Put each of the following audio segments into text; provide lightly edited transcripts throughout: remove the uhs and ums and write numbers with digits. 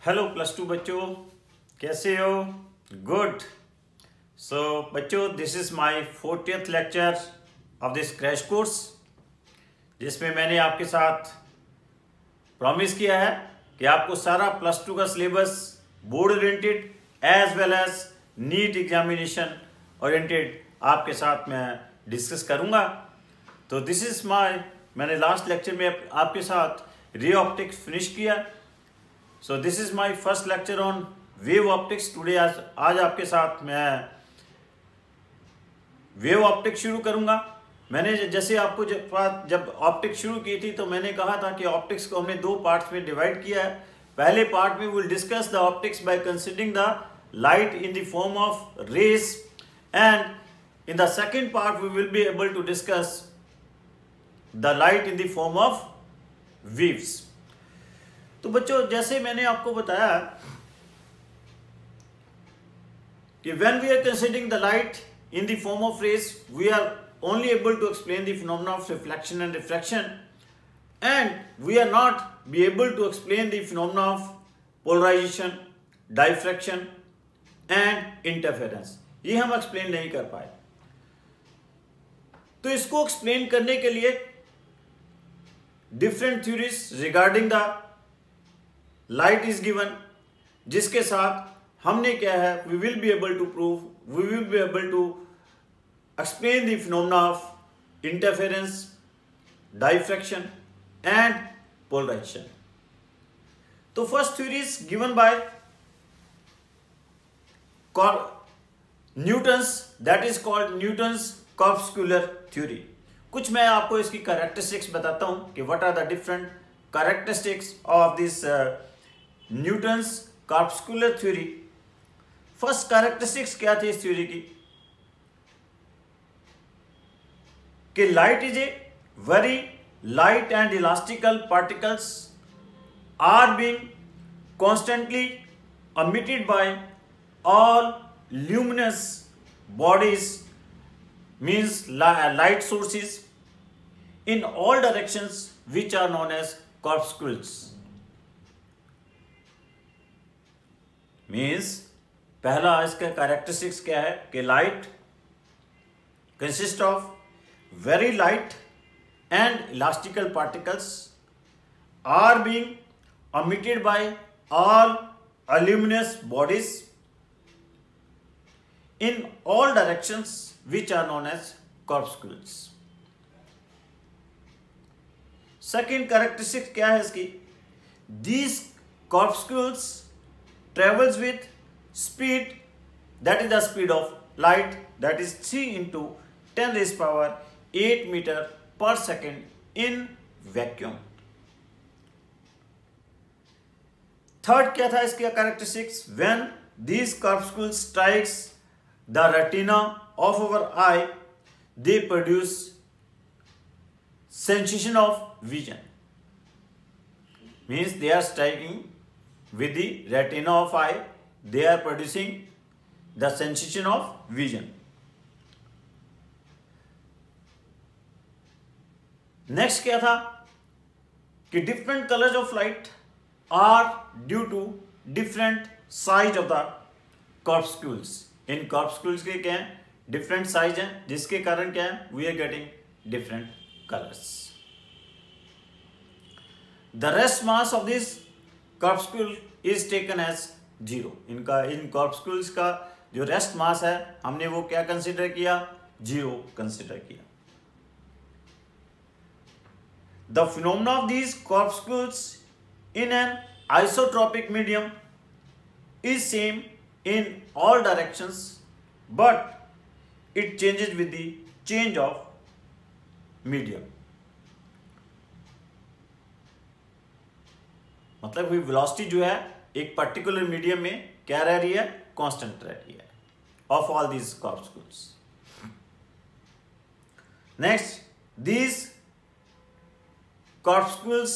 Hello plus two बच्चों, कैसे हो? गुड। सो बच्चों, this is my 40th lecture of this crash course, जिसमें मैंने आपके साथ प्रॉमिस किया है कि आपको सारा प्लस टू का syllabus board oriented as well as NEET examination oriented आपके साथ मैं डिस्कस करूंगा। तो दिस इज़ मैंने लास्ट लेक्चर में आपके साथ रे ऑप्टिक्स फिनिश किया। So this is my first lecture on wave optics today. आज आपके साथ मैं वेव ऑप्टिक्स शुरू करूंगा। मैंने जैसे आपको जब ऑप्टिक्स शुरू की थी तो मैंने कहा था कि ऑप्टिक्स को हमने दो पार्ट्स में डिवाइड किया है। पहले पार्ट में will discuss the optics by considering the light in the form of rays, and in the second part we will be able to discuss the light in the form of waves. तो बच्चों, जैसे मैंने आपको बताया कि when we are considering the light in the form of rays, we are only able to explain the phenomena of reflection and refraction, and we are not be able to explain the phenomena of polarization, diffraction and interference. ये हम explain नहीं कर पाए। तो इसको explain करने के लिए different theories regarding the light is given, जिसके साथ हमने क्या है we will be able to prove, we will be able to explain the phenomena of interference, diffraction and polarisation. तो first theory is given by Newton's, that is called Newton's corpuscular theory. कुछ मैं आपको इसकी characteristics बताता हूं कि what are the different characteristics of this Newton's corpuscular theory. First characteristics क्या थी इस थ्योरी की कि light is a very light and elastical particles are being constantly emitted by all luminous bodies, means light sources in all directions, which are known as corpuscles. Means पहला इसका characteristics क्या है कि light consist of very light and elastical particles are being emitted by all luminous bodies in all directions, which are known as corpuscles. Second characteristic क्या है इसकी? These corpuscles travels with speed, that is the speed of light, that is 3 into 10 raised power 8 meter per second in vacuum. Third क्या था इसका characteristics? when these corpuscles strikes the retina of our eye, they produce sensation of vision. Means they are striking with the retina of eye, they are producing the sensation of vision. Next क्या था कि different colors of light are due to different size of the corpuscles. In corpuscles के क्या है? different size हैं, जिसके कारण क्या है we are getting different colors. The rest mass of this corpuscle is taken as 0. In corpuscles का जो rest mass है हमने वो क्या कंसिडर किया? 0 कंसिडर किया। The phenomena of these corpuscles in an isotropic medium is same in all directions, but it changes with the change of medium. मतलब कि वेलोसिटी जो है एक पर्टिकुलर मीडियम में क्या रह रही है? कांस्टेंट रह रही है of all these corpuscles. Next, these corpuscles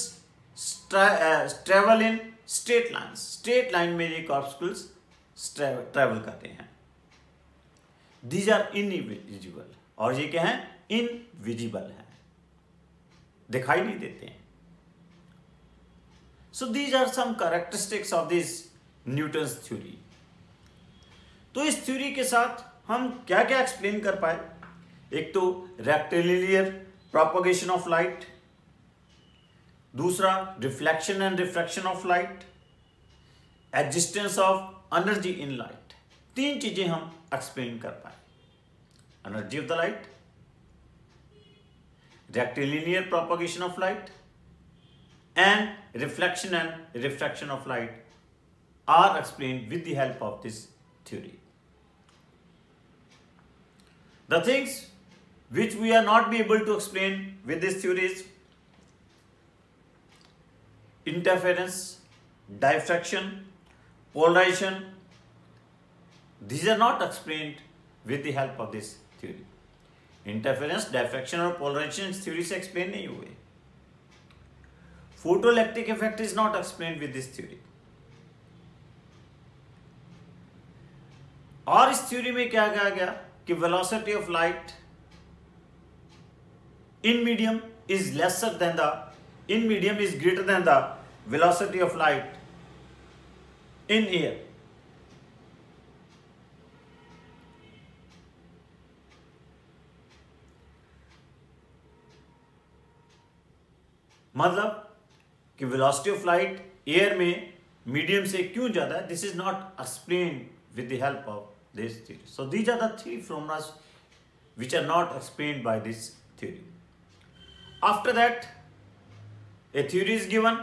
travel in straight lines. Straight line में ये कॉर्पस्कुल्स ट्रेवल करते हैं। दीज आर इनविजिबल, और ये क्या है? इनविजिबल है, दिखाई नहीं देते हैं। So these are some characteristics of this Newton's theory. तो इस थ्योरी के साथ हम क्या क्या एक्सप्लेन कर पाए? एक तो रेक्टिलिनियर प्रोपगेशन ऑफ लाइट, दूसरा reflection and refraction of light, existence of energy in light. तीन चीजें हम एक्सप्लेन कर पाए, energy of the light, rectilinear propagation of light and refraction of light are explained with the help of this theory. The things which we are not be able to explain with this theory is interference, diffraction, polarization. These are not explained with the help of this theory. Interference, diffraction और polarisation theory से explain नहीं हुए। Photoelectric effect is not explain with this theory. और इस theory में क्या कहा गया कि velocity of light in medium is lesser than the in medium is greater than the velocity of light in air. मतलब कि वेलोसिटी ऑफ लाइट एयर में मीडियम से क्यों ज्यादा है, this is not explain with the help of this theory. So these are the three formulas which are not explained by this theory. After that, a theory is given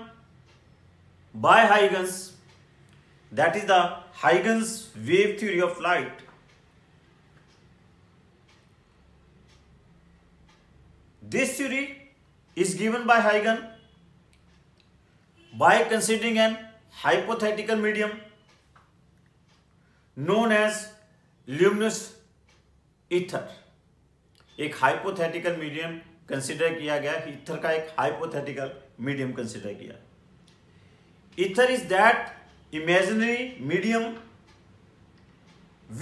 by Huygens, that is the Huygens wave theory of light. This theory is given by Huygens by considering an hypothetical medium known as luminous ether. एक hypothetical medium consider किया गया, ether का एक hypothetical medium consider किया। Ether is that imaginary medium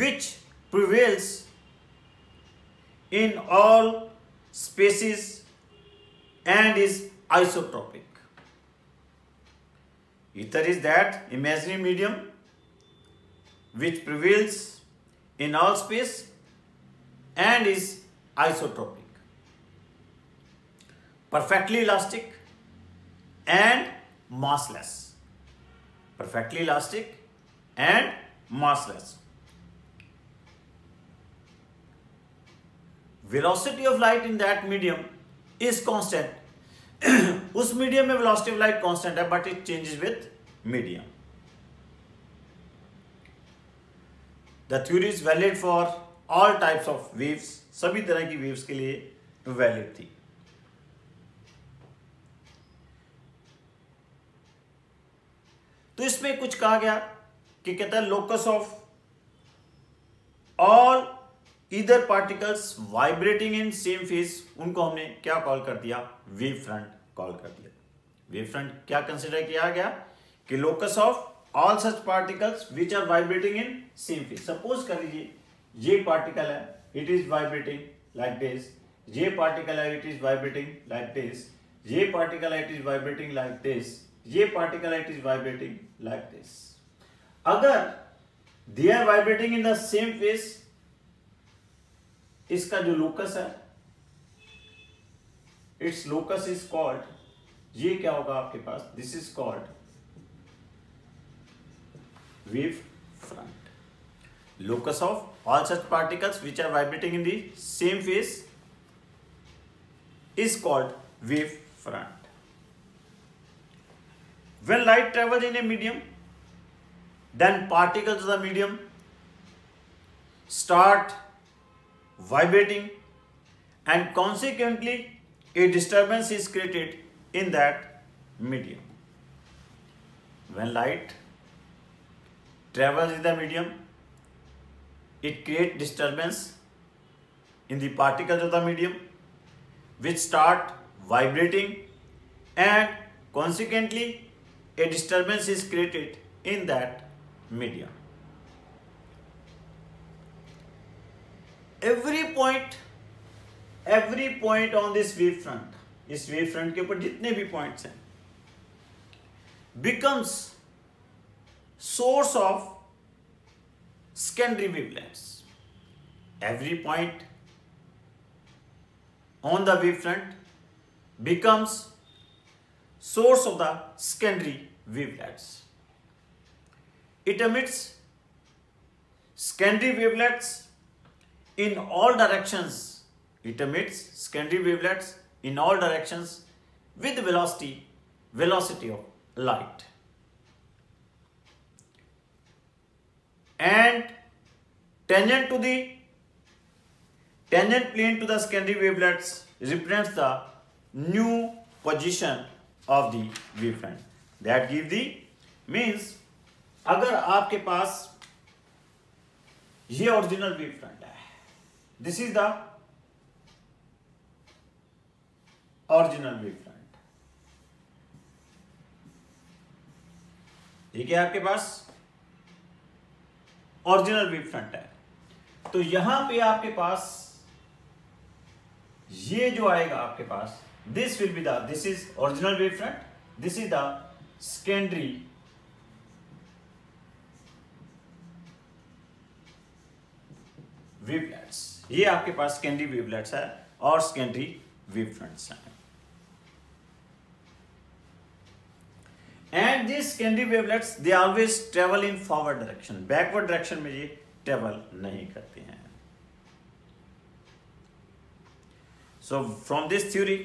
which prevails in all spaces and is isotropic. Ether is that imaginary medium which prevails in all space and is isotropic, perfectly elastic and massless. Perfectly elastic and massless. Velocity of light in that medium is constant. उस medium में velocity of light constant है, but it changes with medium. The theory is valid for all types of waves, सभी तरह की waves के लिए valid थी। तो इसमें कुछ कहा गया कि कहता है locus of all either particles vibrating in same phase, उनको हमने क्या कॉल कर दिया? वेव फ्रंट कॉल कर दिया। वेव फ्रंट क्या कंसिडर किया गया कि locus of all such particles which are vibrating in same phase. Suppose कर लीजिए ये पार्टिकल है, it is vibrating like this, ये पार्टिकल है, it is vibrating like this, ये पार्टिकल है, it is vibrating like this, ये पार्टिकल है, it is vibrating like this. अगर they are vibrating in the same phase, इसका जो लोकस है, इट्स लोकस इज कॉल्ड, ये क्या होगा आपके पास? This is called wave front. Locus of all such particles which are vibrating in the same phase is called wave front. When light travels in a medium, then particles of the medium start vibrating and consequently a disturbance is created in that medium. When light travels in the medium, it creates disturbance in the particles of the medium which start vibrating and consequently a disturbance is created in that medium. Every point on this wave front, इस wave front के ऊपर जितने भी points हैं, becomes source of secondary wavelengths. Every point on the wavefront becomes source of the secondary wavelets. It emits secondary wavelets in all directions. It emits secondary wavelets in all directions with velocity of light. And tangent plane to the secondary wavelets represents the new position of the wavefront. That give the means अगर आपके पास ये original wavefront है, this is the original wavefront, ठीक है, आपके पास original wavefront है, तो यहां पे आपके पास ये जो आएगा आपके पास, this will be the, this is original wavefront, this is the secondary wavelets. ये आपके पास सेकेंडरी वेवलेट्स है और सेकेंडरी वेवफ्रंट्स हैं. And this secondary wavelets they always travel in forward direction. Backward direction में ये ट्रेवल नहीं करते हैं. सो फ्रॉम दिस थ्योरी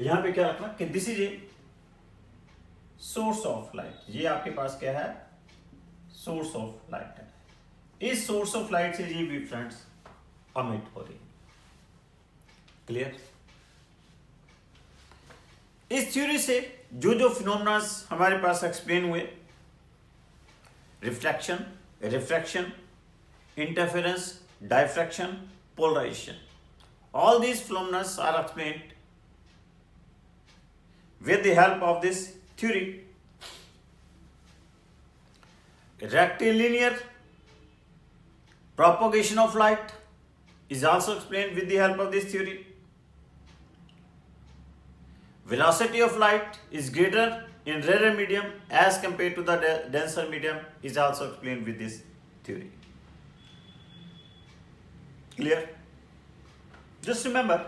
यहां पे क्या रखना कि this is a source of light. ये आपके पास क्या है, सोर्स ऑफ लाइट है. इस सोर्स ऑफ लाइट से ये वेवफ्रंट्स अमिट हो रही. क्लियर? इस थ्योरी से जो जो फिनोमेना हमारे पास एक्सप्लेन हुए, refraction, refraction, interference, diffraction, polarisation, all these phenomena are explained with the help of this theory. Rectilinear propagation of light is also explained with the help of this theory. Velocity of light is greater in rarer medium as compared to the denser medium is also explained with this theory. Clear? Just remember,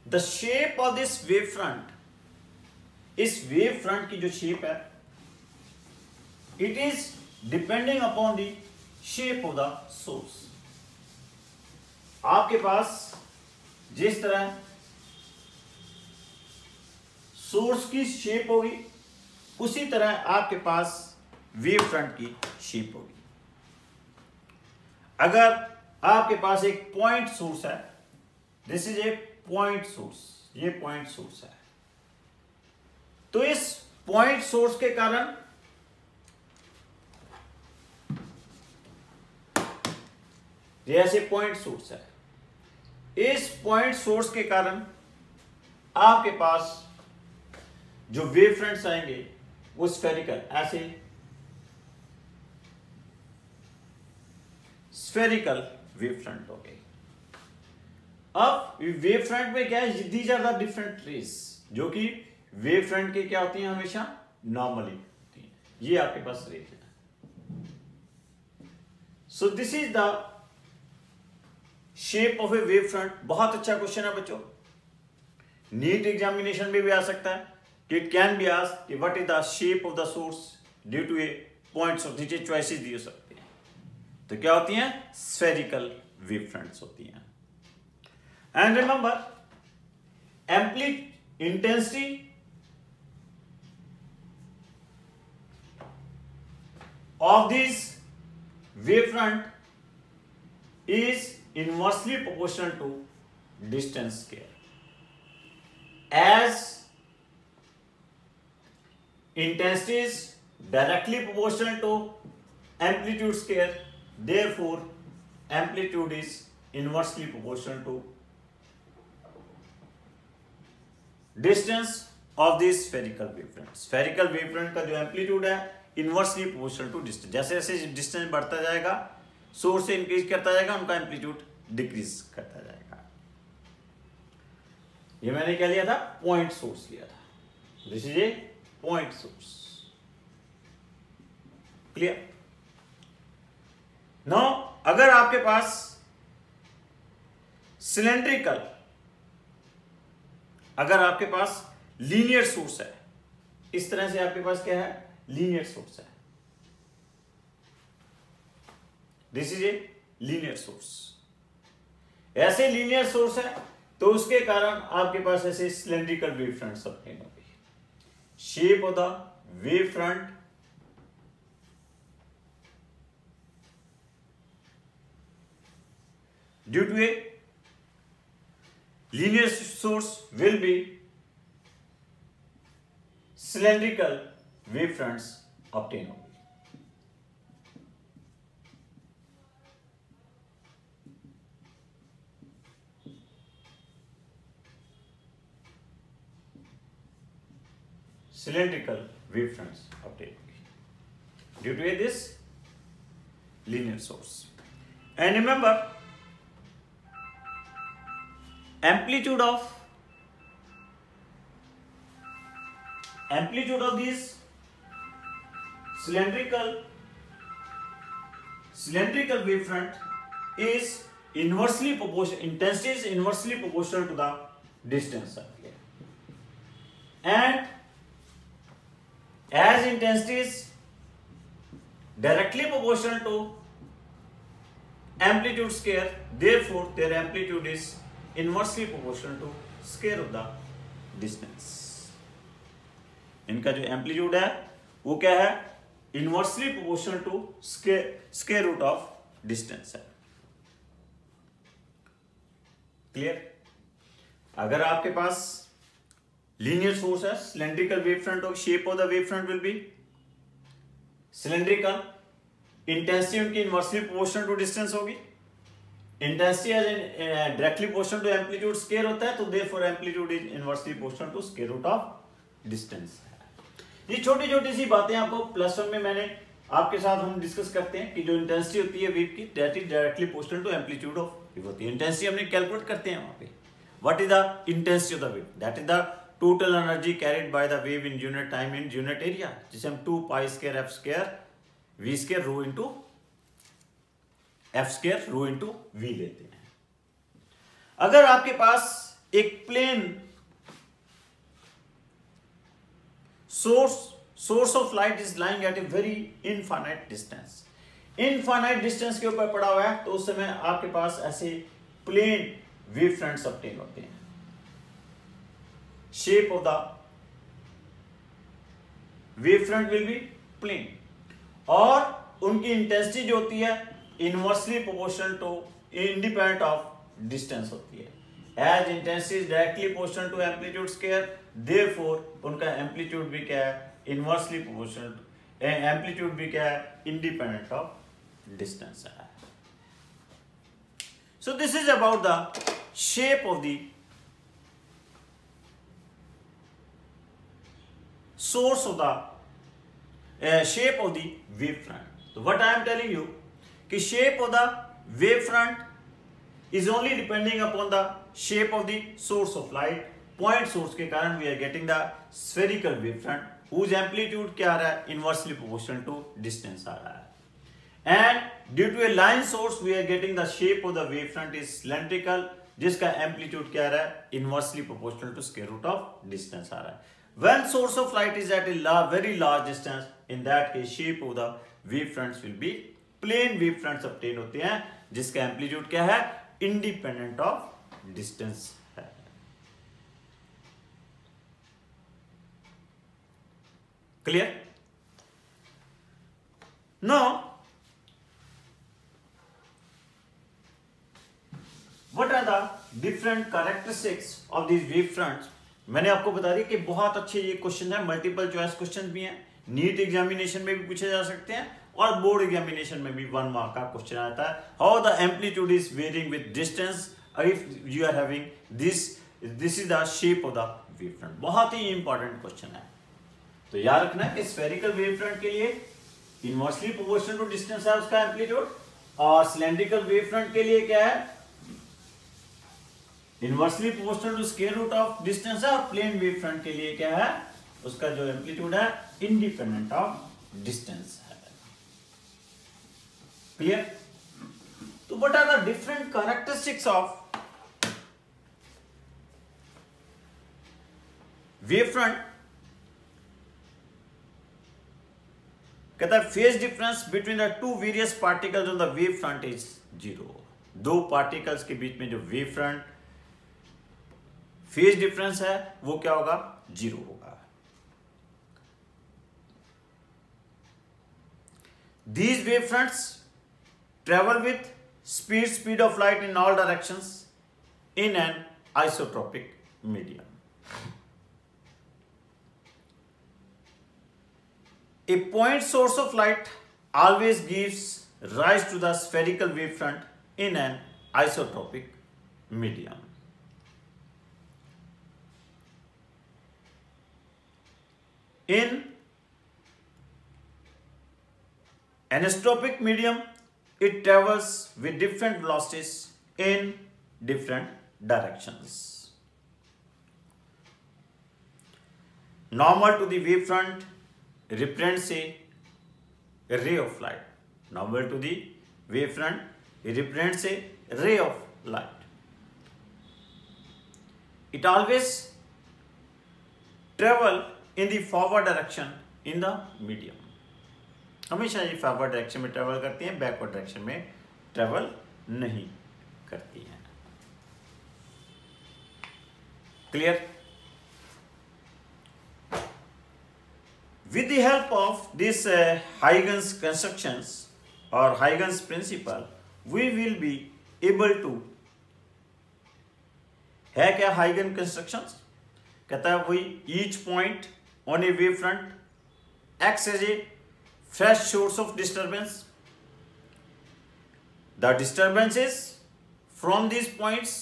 the shape of this wavefront, इस wavefront की जो shape है, it is depending upon the shape of the source. आपके पास जिस तरह source की shape होगी, उसी तरह आपके पास वेव फ्रंट की शेप होगी. अगर आपके पास एक पॉइंट सोर्स है, this is A point source, ये पॉइंट सोर्स है, तो इस पॉइंट सोर्स के कारण ये ऐसे पॉइंट सोर्स है, इस पॉइंट सोर्स के कारण आपके पास जो वेव फ्रंट्स आएंगे वो स्फेरिकल, ऐसे स्फेरिकल वेव फ्रंट हो गए. अब वेव फ्रंट में क्या है, these are the different rays, जो कि वेव फ्रंट के क्या होती हैं, हमेशा नॉर्मली होती हैं. ये आपके पास रेज है. So this is the shape of A wave front. बहुत अच्छा क्वेश्चन है बच्चों, नीट एग्जामिनेशन में भी आ सकता है. It can be asked what is the shape of the source due to a points of नीचे चॉइसेस दिए सकते हैं. तो क्या होती हैं, स्फेरिकल वेव फ्रंट्स होती हैं. And remember, intensity of this wavefront is inversely proportional to distance square. As intensity is directly proportional to amplitude square, therefore amplitude is inversely proportional to distance of this spherical wavefront. Spherical wavefront का जो amplitude है inversely proportional to distance. जैसे जैसे distance बढ़ता जाएगा, source से increase करता जाएगा, उनका एम्पलीट्यूड डिक्रीज करता जाएगा. ये मैंने क्या लिया था, पॉइंट सोर्स लिया था। This is A point source. Clear? Now अगर आपके पास सिलेंड्रिकल, अगर आपके पास लीनियर सोर्स है, इस तरह से आपके पास क्या है, लीनियर सोर्स है, this is a linear source, ऐसे लीनियर सोर्स है तो उसके कारण आपके पास ऐसे सिलेंड्रिकल वेव फ्रंट सबटेन होगी। Shape of the wave front due to a linear source will be cylindrical wave fronts obtained होगी। cylindrical wave fronts obtained होगी due to this linear source। And remember, amplitude of these cylindrical wave front is inversely proportional, intensity is inversely proportional to the distance, and as intensity is directly proportional to amplitude square, therefore their amplitude is inversely proportional to square of the distance. इनका जो amplitude है वो क्या है, inversely proportional to square root of distance है। Clear? अगर आपके पास लीनियर सोर्स है, सिलेंड्रिकल वेव फ्रंट और shape of the wave front will be cylindrical, intensity उनकी इनवर्सली प्रोपोर्शनल टू डिस्टेंस होगी, intensity as directly proportional to amplitude square होता है, तो therefore amplitude is inversely proportional to square root of distance. ये छोटी छोटी सी बातें आपको प्लस वन में मैंने आपके साथ हम डिस्कस करते हैं कि जो इंटेंसिटी होती है वेव की, that is directly proportional to amplitude of wave होती है। इंटेंसिटी हमने कैलकुलेट करते हैं वहां पे, what is the intensity of the wave, that is the total energy carried by the wave in unit time in unit area, जिसे हम 2 pi square f square v square rho into f square rho into v लेते हैं। अगर आपके पास एक plane source of light is lying at a very infinite distance, infinite distance के ऊपर पड़ा हुआ है, तो उस समय आपके पास ऐसे प्लेन वेव फ्रंट्स ऑब्टेन होते हैं। Shape of the wave front will be plane, और उनकी इंटेंसिटी जो होती है inversely proportional to independent of distance होती है। As intensity is directly proportional to amplitude square, therefore उनका एम्पलीट्यूड भी क्या है, इनवर्सली प्रोपोर्शनल, एम्पलीट्यूड भी क्या है, इंडिपेंडेंट ऑफ डिस्टेंस है। So this is about the shape of the source of the shape of the wave front। So what I am telling you कि shape of the wave front is only depending upon the shape of the source of light। point source के कारण we are getting the spherical wave front whose amplitude क्या आ रहा है, inversely proportional to distance आ रहा है। and due to a line source we are getting the shape of the wave front is cylindrical, जिसका amplitude क्या आ रहा है, inversely proportional to square root of distance आ रहा है। When source of light is at a very large distance, in that case shape of the wave fronts will be plane wave fronts obtain होते हैं, जिसका amplitude क्या है, independent of distance है। Clear? Now what are the different characteristics of these wave fronts? मैंने आपको बता दिया कि बहुत अच्छे ये क्वेश्चन है, मल्टीपल चॉइस क्वेश्चन भी हैं, नीट एग्जामिनेशन में भी पूछे जा सकते हैं और बोर्ड एग्जामिनेशन में भी 1 मार्क का क्वेश्चन आता है। How the amplitude is varying with distance if you are having this is the shape of the wave front. बहुत ही इंपॉर्टेंट क्वेश्चन है, तो याद रखना है कि स्फेरिकल वेव फ्रंट के लिए इनवर्सली प्रोपोर्शनल टू डिस्टेंस है उसका एम्पलीट्यूड, और सिलेंड्रिकल वेव फ्रंट के लिए क्या है, inversely proportional to square root of distance है, और प्लेन वेव फ्रंट के लिए क्या है, उसका जो एम्पलीट्यूड है इंडिपेंडेंट ऑफ डिस्टेंस है। क्लियर? तो what are the different characteristics of wave front? कहता है phase difference between the two various particles on the wave front is 0। दो पार्टिकल्स के बीच में जो वेव फ्रंट फेज डिफरेंस है वो क्या होगा, 0 होगा। These wave fronts travel with speed of light in all directions in an isotropic medium. A point source of light always gives rise to the spherical wavefront in an isotropic medium. In anisotropic medium, it travels with different velocities in different directions. Normal to the wavefront represents a ray of light. Normal to the wavefront represents a ray of light. It always travel in the forward direction in the medium. हमेशा ये forward direction में travel करती हैं, backward direction में travel नहीं करती हैं। Clear? With the help of this Huygens constructions or Huygens principle, we will be able to, है क्या Huygens constructions? कहता है we each point on a wavefront acts as a fresh source of disturbance. The disturbances from these points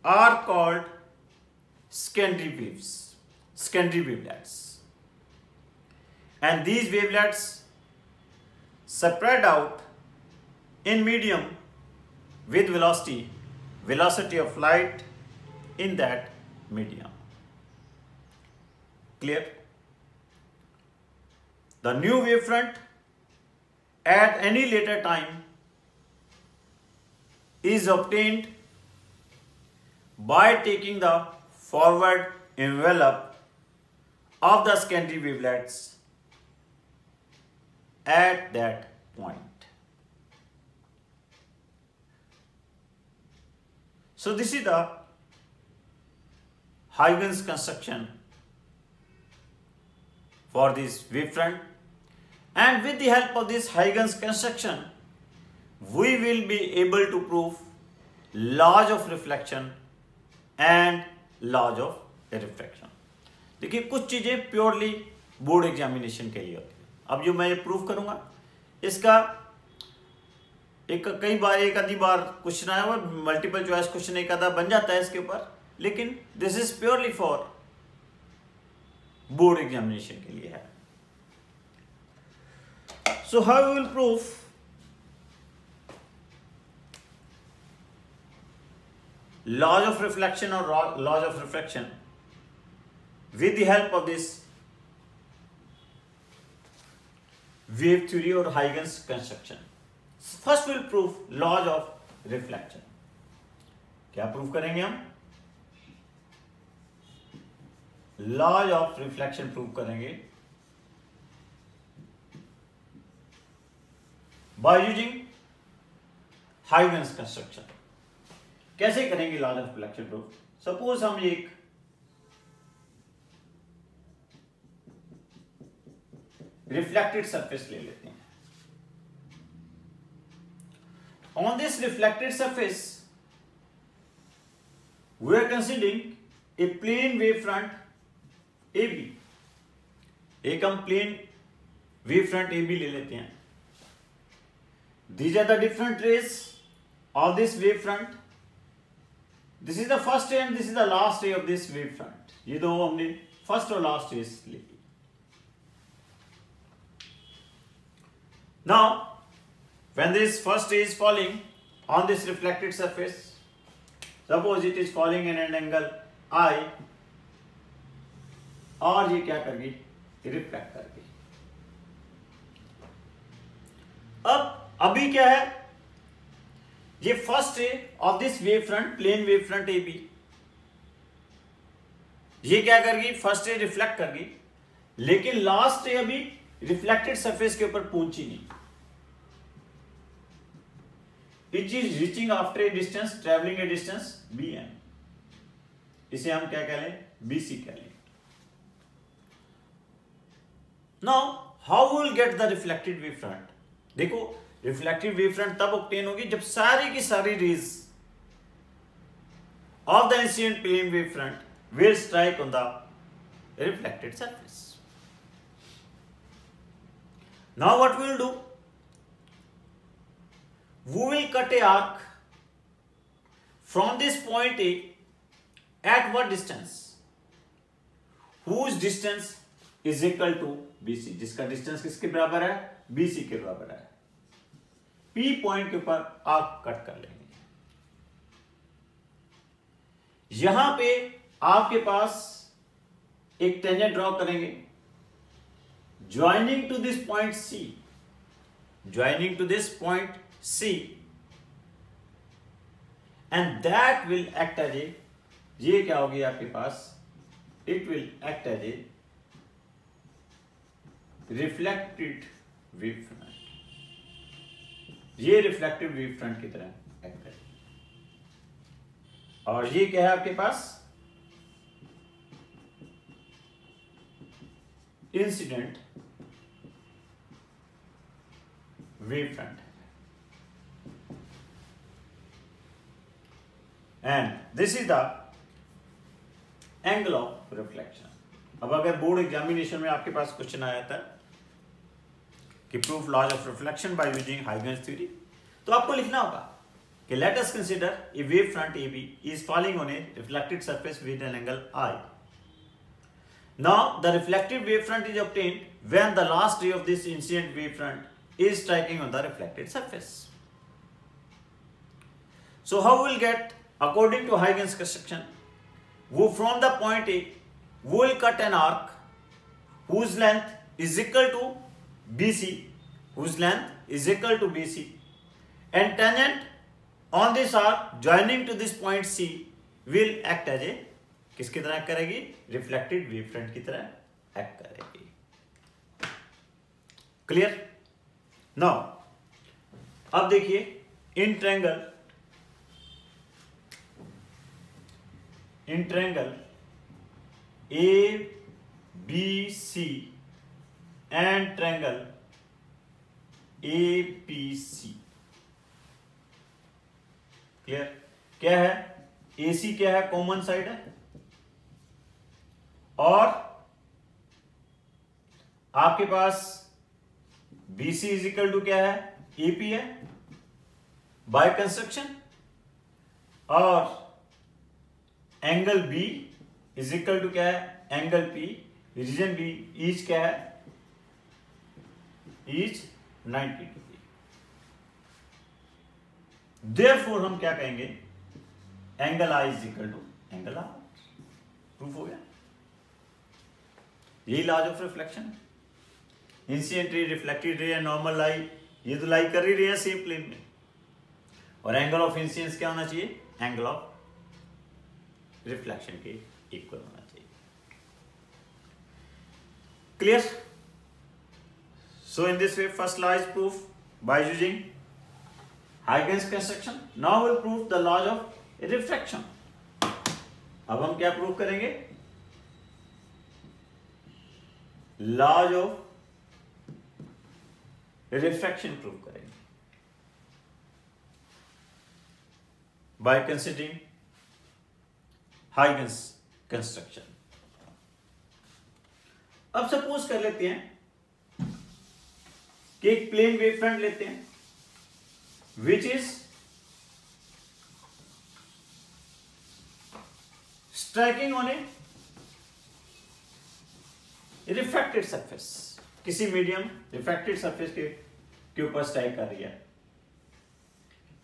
are called secondary waves, secondary wavelets. And these wavelets spread out in medium with velocity of light in that medium. Clear? The new wavefront at any later time is obtained by taking the forward envelope of the secondary wavelets at that point. So this is the Huygens construction for this wavefront, and with the help of this Huygens construction we will be able to prove laws of reflection and laws of refraction. देखिए कुछ चीजें purely board examination के लिए होती है। अब जो मैं ये प्रूफ करूंगा इसका कई बार एक आधी बार क्वेश्चन आया हुआ, मल्टीपल चॉइस क्वेश्चन एक आधा बन जाता है इसके ऊपर, लेकिन this is purely for board examination के लिए है। So how we will proof laws of reflection और laws of refraction with the help of this wave theory or Huygens construction. First we'll prove laws of reflection. क्या proof करेंगे हम? Laws of reflection proof करेंगे by using Huygens construction. कैसे करेंगे laws of reflection proof? Suppose हम एक reflected surface ले लेते हैं। On this reflected surface, we are considering a plane wavefront AB. एक हम plane wavefront AB ले लेते हैं। These are the different rays of this wavefront. This is the first ray and this is the last ray of this wavefront. ये दो हमने first और last rays ली। Now, when this first ray is falling on this reflected surface, suppose it is falling in an angle I, और ये क्या करगी, reflect करगी। अब अभी क्या है, ये first ray of this wave front, plane wave front A B, ये क्या करगी, फर्स्ट रे रिफ्लेक्ट करगी, लेकिन लास्ट रे अभी रिफ्लेक्टेड सरफेस के ऊपर पहुंची नहीं। It is reaching after a distance, travelling a distance B N, इसे हम क्या कह लें, बी सी कह लें। Now how will get the reflected wave front. देखो रिफ्लेक्टेड वेव फ्रंट तब ऑब्टेन होगी जब सारी की सारी rays of the incident plane wave front will strike on the reflected surface. Now what we will do, we will cut a arc from this point A at what distance, whose distance is equal to BC, जिसका distance किसके बराबर है, BC के बराबर है। P point के ऊपर arc cut कर लेंगे। यहां पे आपके पास एक टेंजेंट ड्रॉ करेंगे joining to this point C, joining to this point C, and that will act as a, ये क्या होगी आपके पास, it will act as a reflected wave front, ये रिफ्लेक्टेड वेव फ्रंट की तरह एक्ट करेगी। और ये क्या है आपके पास, incident wave front, and this is the angle of reflection. अब अगर बोर्ड एग्जामिनेशन में आपके पास क्वेश्चन आया था कि proof laws of reflection by using Huygens theory, तो आपको लिखना होगा कि let us consider a wave front A B is falling on a reflected surface with an angle I. Now the reflected wave front is obtained when the last ray of this incident wave front is striking on the reflected surface. So how we will get, according to Huygens construction, from the point A we will cut an arc whose length is equal to BC, whose length is equal to BC, and tangent on this arc joining to this point C will act as a, किसकी तरह act करेगी, reflected wave front की तरह act करेगी। Clear. Now अब देखिए in triangle A B C and triangle A P C, clear. क्या है, ए सी क्या है, कॉमन साइड है, और आपके पास BC इज इक्वल टू क्या है, AP है बाय कंस्ट्रक्शन, और angle B is equal to क्या है, angle P, reason B each क्या है, ईच 90 डिग्री। देयरफॉर हम क्या कहेंगे, angle I is equal to angle R। Proof हो गया। यही laws of reflection, incident ray, reflected ray, normal lie, ये तो लाई कर ही रही है सेम प्लेन में, और एंगल ऑफ इंसिडेंस क्या होना चाहिए, एंगल ऑफ रिफ्लेक्शन के इक्वल होना चाहिए। Clear. So in this way first law is proof by using Huygens construction. Now will proof the laws of refraction. अब हम क्या प्रूव करेंगे, लॉज ऑफ रिफ्रैक्शन प्रूव करेंगे बाय कंसीडरिंग हाइगन्स कंस्ट्रक्शन। अब suppose कर लेते हैं कि एक प्लेन वेव फ्रंट लेते हैं which is striking on A refracted surface, किसी मीडियम रिफ्रैक्टेड सरफेस के ऊपर स्ट्राइक कर रही है।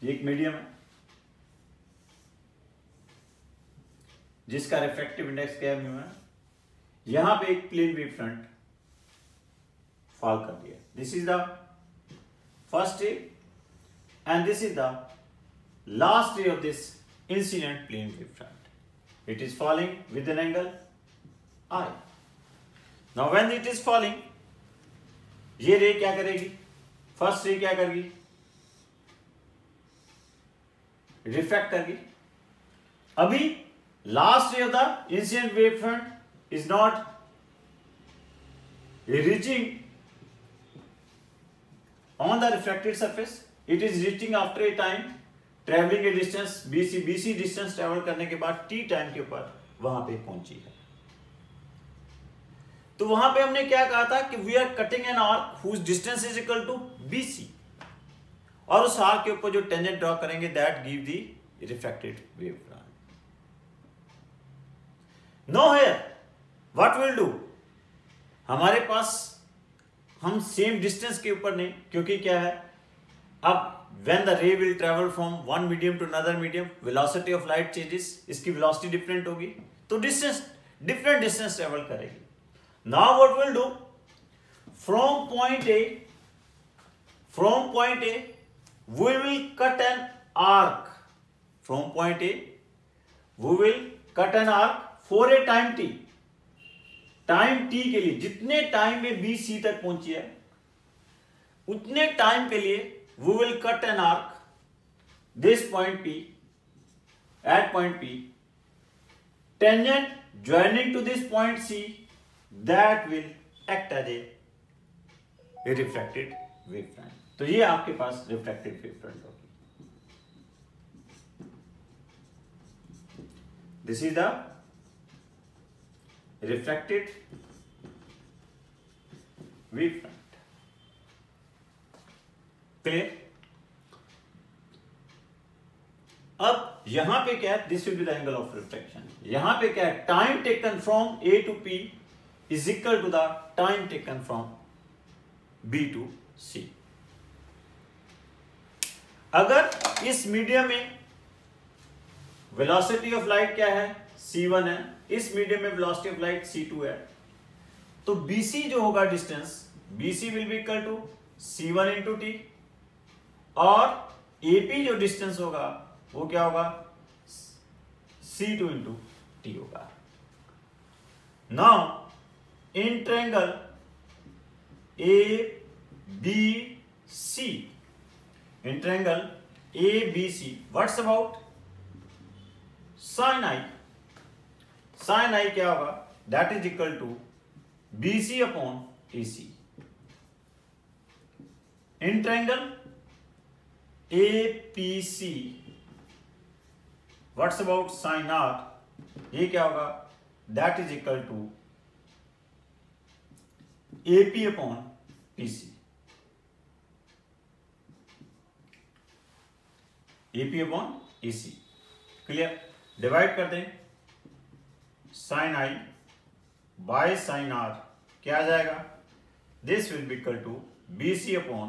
ये एक मीडियम है, जिसका रिफ्रैक्टिव इंडेक्स क्या है म्यू है, यहां पे एक प्लेन वेव फ्रंट फॉल कर दिया. This is the first ray and this is the last ray of this incident plane wave front. It is falling with an angle I. Now when it is falling, ये रे क्या करेगी, first ray क्या करेगी, refract करेगी. अभी last ray of the incident wave front is not reaching on the refracted surface, it is reaching after A time, travelling a distance BC distance travel करने के बाद टी टाइम के ऊपर वहां पे पहुंची है. तो वहां पे हमने क्या कहा था कि we are cutting an arc whose distance is equal to B C, और उस आर्क के ऊपर जो टेंजेंट ड्रॉ करेंगे that give the refracted wave front. Now here what will do, हमारे पास हम सेम डिस्टेंस के ऊपर नहीं, क्योंकि क्या है, अब when the ray will travel from one medium to another medium, velocity of light changes, इसकी वेलोसिटी डिफरेंट होगी, तो डिस्टेंस डिफरेंट डिस्टेंस ट्रेवल करेगी. Now what we'll do, from point A we will cut an arc. From point A we will cut an arc for a time t. Time t के लिए, जितने time में B C तक पहुंची है उतने time के लिए we will cut an arc this point P, at point P, tangent joining to this point C, that will act as a refracted wave front. तो ये आपके पास refracted wave front होगी. This is the refracted wave front. Clear? अब यहां पे क्या है, this will be the angle of refraction. यहां पे क्या है, time taken from A to P is equal to the time taken from B to C. अगर इस मीडियम में वेलोसिटी ऑफ लाइट क्या है, c1 है, इस मीडियम में वेलोसिटी ऑफ लाइट c2 है, तो BC जो होगा distance, BC will be equal to c1 into t, और AP जो डिस्टेंस होगा वो क्या होगा, c2 इंटू टी होगा. Now in triangle ABC, in triangle ABC, what's about sin I? Sin I क्या होगा, that is equal to BC upon AC. In triangle APC, what's about sin R? ये क्या होगा, that is equal to AP upon PC. AP upon AC. Clear? Divide कर दें, sine I by sine R क्या आ जाएगा, this will be equal to BC upon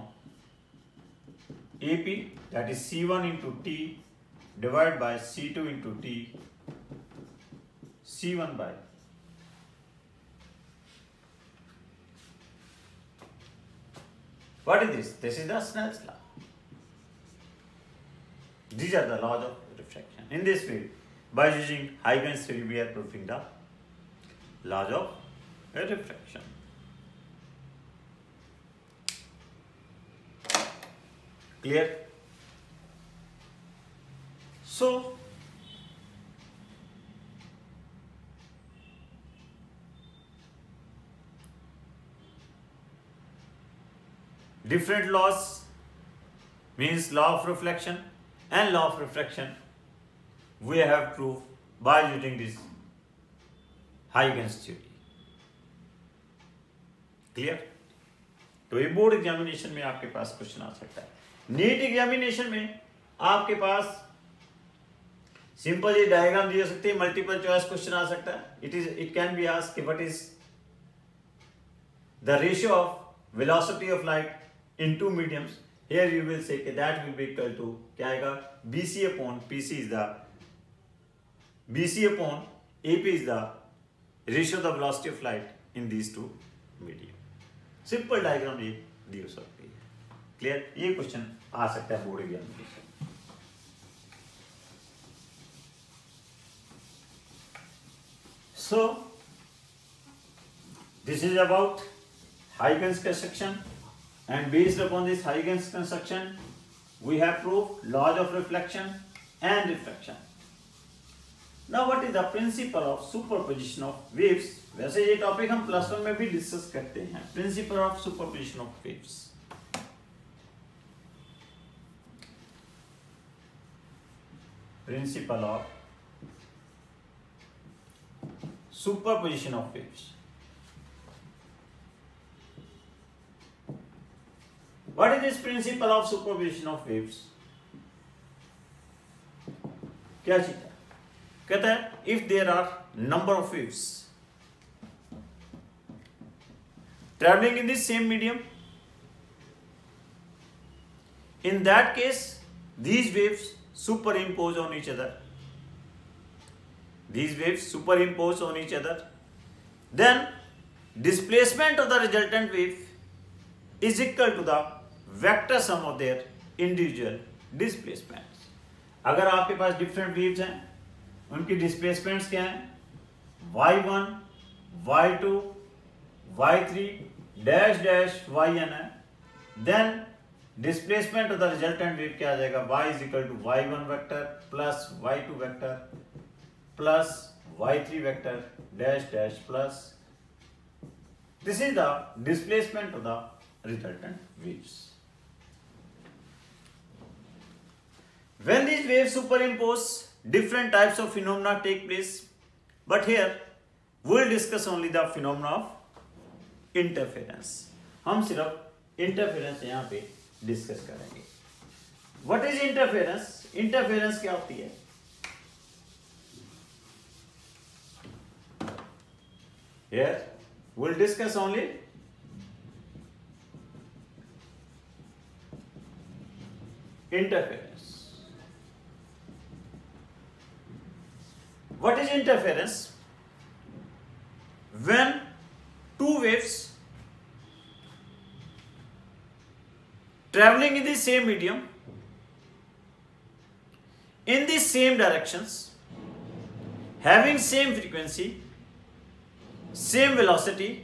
AP, that is C1 into t divide by C2 into t, C1 by what is this? This is the Snell's law. These are the laws of refraction. In this way, by using Huygens theory, we are proving the laws of refraction. Clear? So, different laws means law of reflection and law of refraction we have proved by using this Huygens theory. Clear? तो ये board examination में आपके पास question आ सकता है. NEET examination में आपके पास simple ये डायग्राम दिए सकते हैं, मल्टीपल चॉइस क्वेश्चन आ सकता है. It can be asked what is the ratio of velocity of light in two mediums. Here you will say that will be equal to क्या आएगा, BC upon PC is the BC upon AP is the ratio of the velocity of light in these two medium. Simple diagram ये दी हो सकती है. Clear? ये question आ सकता है बोर्ड एग्जाम में. So this is about Huygens construction, and based upon this Huygens construction we have proved laws of reflection and refraction. Now what is the principle of superposition of waves? वैसे ये topic हम +1 में भी discuss करते हैं. Principle of superposition of waves. Principle of superposition of waves. What is this principle of superposition of waves? क्या चीज है? कहता है if there are number of waves traveling in the same medium, in that case these waves superimpose on each other. These waves superimpose on each other. Then displacement of the resultant wave is equal to the vector sum of their individual displacements. अगर आपके पास different waves हैं, उनकी displacements क्या हैं? y1, y2, y3, dash dash yn है. Then displacement of the resultant wave क्या आ जाएगा? y is equal to y1 vector plus y2 vector plus y3 vector dash dash plus. This is the displacement of the resultant waves. When these waves superimpose, different types of phenomena take place, but here we will discuss only the phenomena of interference. हम सिर्फ interference यहाँ पे discuss करेंगे. What is interference? Interference क्या होती है? Here we will discuss only interference. What is interference? When two waves traveling in the same medium, in the same directions, having same frequency, same velocity,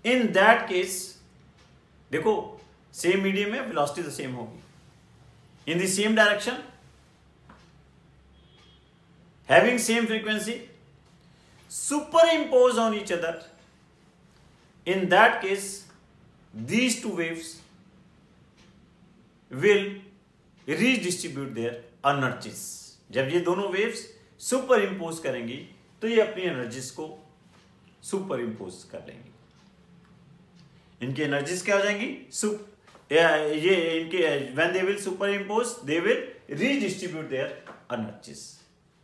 in that case, देखो same medium में velocity तो same होगी. In the same direction, having same frequency, superimpose on each other. In that case, these two waves will redistribute their energies. जब ये दोनों waves superimpose करेंगी तो ये अपनी एनर्जीज को सुपर इम्पोज कर लेंगी. इनकी एनर्जीज क्या हो जाएंगी? ये इनके when they will superimpose they will redistribute their energies.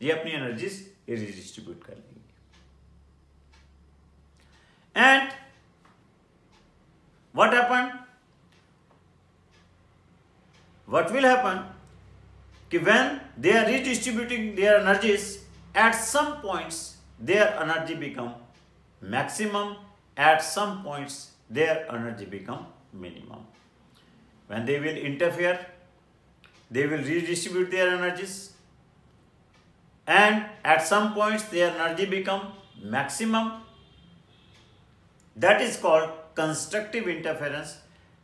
ये अपनी एनर्जीज रीडिस्ट्रीब्यूट कर लेंगी. And what happen? What will happen कि when they are redistributing their energies, at some points their energy become maximum, at some points their energy become minimum. When they will interfere, they will redistribute their energies, and at some points their energy become maximum. That is called constructive interference,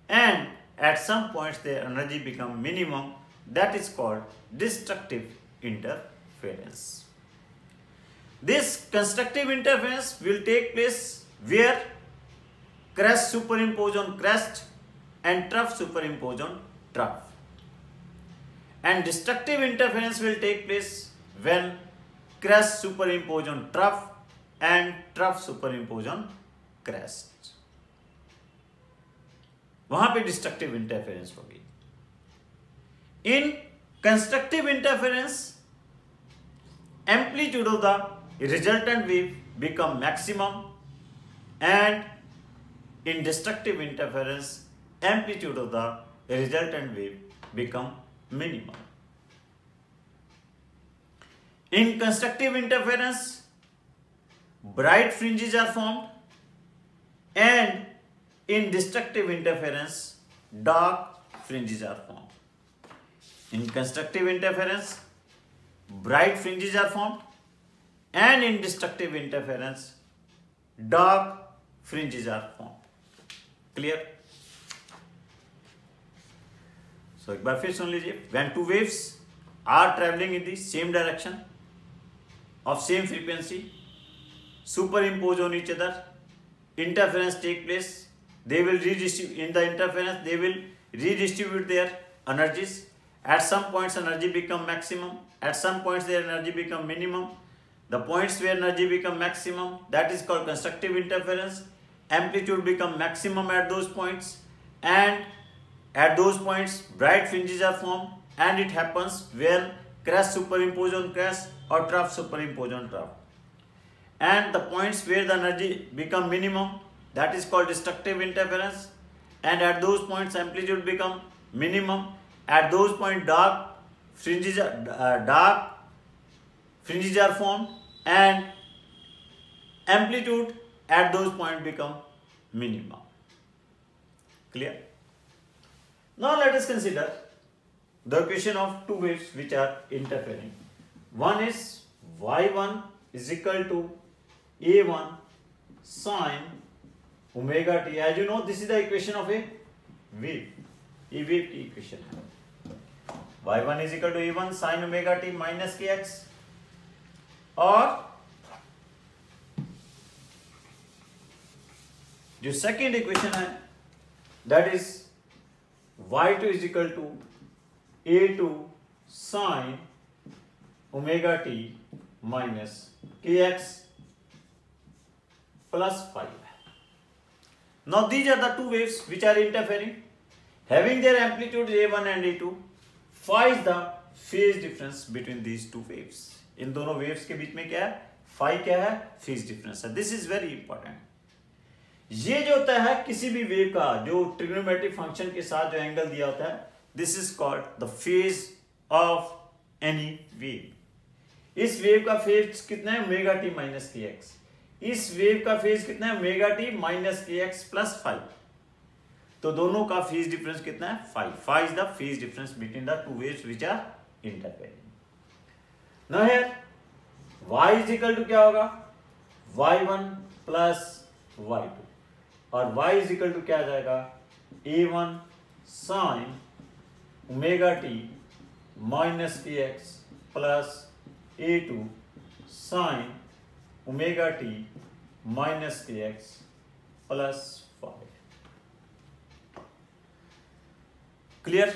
and at some points their energy become minimum. That is called destructive interference. This constructive interference will take place where crest superimpose on crest and trough superimpose on trough. And destructive interference will take place when crest superimpose on trough and trough superimpose on crest. वहां पे destructive interference होगी. In constructive interference, amplitude of the resultant wave become maximum, and in destructive interference amplitude of the resultant wave become minimum. In constructive interference, bright fringes are formed, and in destructive interference, dark fringes are formed. In constructive interference, bright fringes are formed, and in destructive interference, dark fringes are formed. Clear? So एक बार फिर सुन लीजिए. When two waves are traveling in the same direction of same frequency, superimpose on each other, interference take place. They will redistribute in the interference. They will redistribute their energies. At some points, energy become maximum. At some points, their energy become minimum. The points where energy become maximum, that is called constructive interference. Amplitude become maximum at those points, and at those points, bright fringes are formed, and it happens when crest superimpose on crest or trough superimpose on trough. And the points where the energy become minimum, that is called destructive interference, and at those points amplitude become minimum. At those points dark fringes are formed, and amplitude at those points become minimum. Clear? Now let us consider the equation of two waves which are interfering. One is y1 is equal to a1 sine omega t. As you know, this is the equation of a wave. A wave की equation है. y1 is equal to a1 sine omega t minus kx, और जो second equation है that is y2 is equal to a2 sine omega t minus kx plus 5. Now these are the two waves which are interfering, having their amplitude a1 and a2. Phi is the phase difference between these two waves. इन दोनों waves के बीच में क्या है? Phi क्या है? phase difference है. This is very important. ये जो होता है किसी भी वेव का जो ट्रिग्नोमेट्रिक फंक्शन के साथ जो एंगल दिया होता है, this is called the phase of any wave. इस वेव का फेज कितना है? Omega t minus k x. इस वेव का फेज कितना है? Omega t minus k x plus 5. तो दोनों का फेज डिफरेंस कितना है? 5. 5 is the phase difference between the two waves which are interfering. Now here y is equal to क्या होगा? y1 प्लस y2, और y इज इक्वल टू क्या आ जाएगा? a1 sine omega t minus k x plus a2 sine omega t minus k x plus 5. Clear?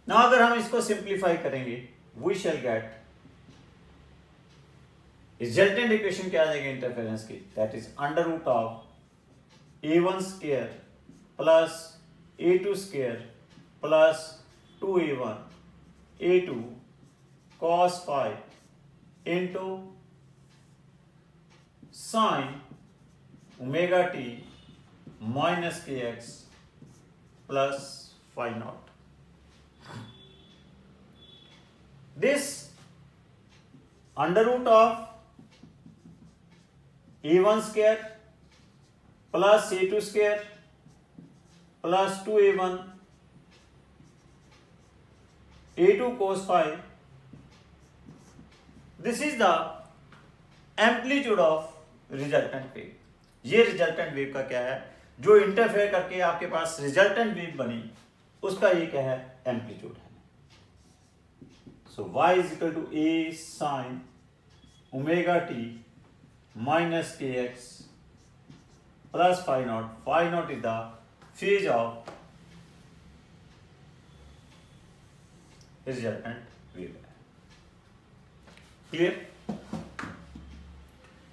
ना अगर हम इसको सिंप्लीफाई करेंगे, we shall get resultant equation क्या आ जाएगा इंटरफेरेंस की? That is under root of a1 square plus a2 square plus 2a1 a2 cos 5 into sine omega t minus k x plus 5 naught. This under root of a1 square plus a2 square plus 2a1 a2 cos 5, this is the amplitude of resultant wave. ये resultant wave का क्या है? जो interfere करके आपके पास resultant wave बनी, उसका ये क्या है? amplitude है. So y is equal to a sine omega t minus kx plus phi naught. Phi naught is the phase of resultant wave. Clear?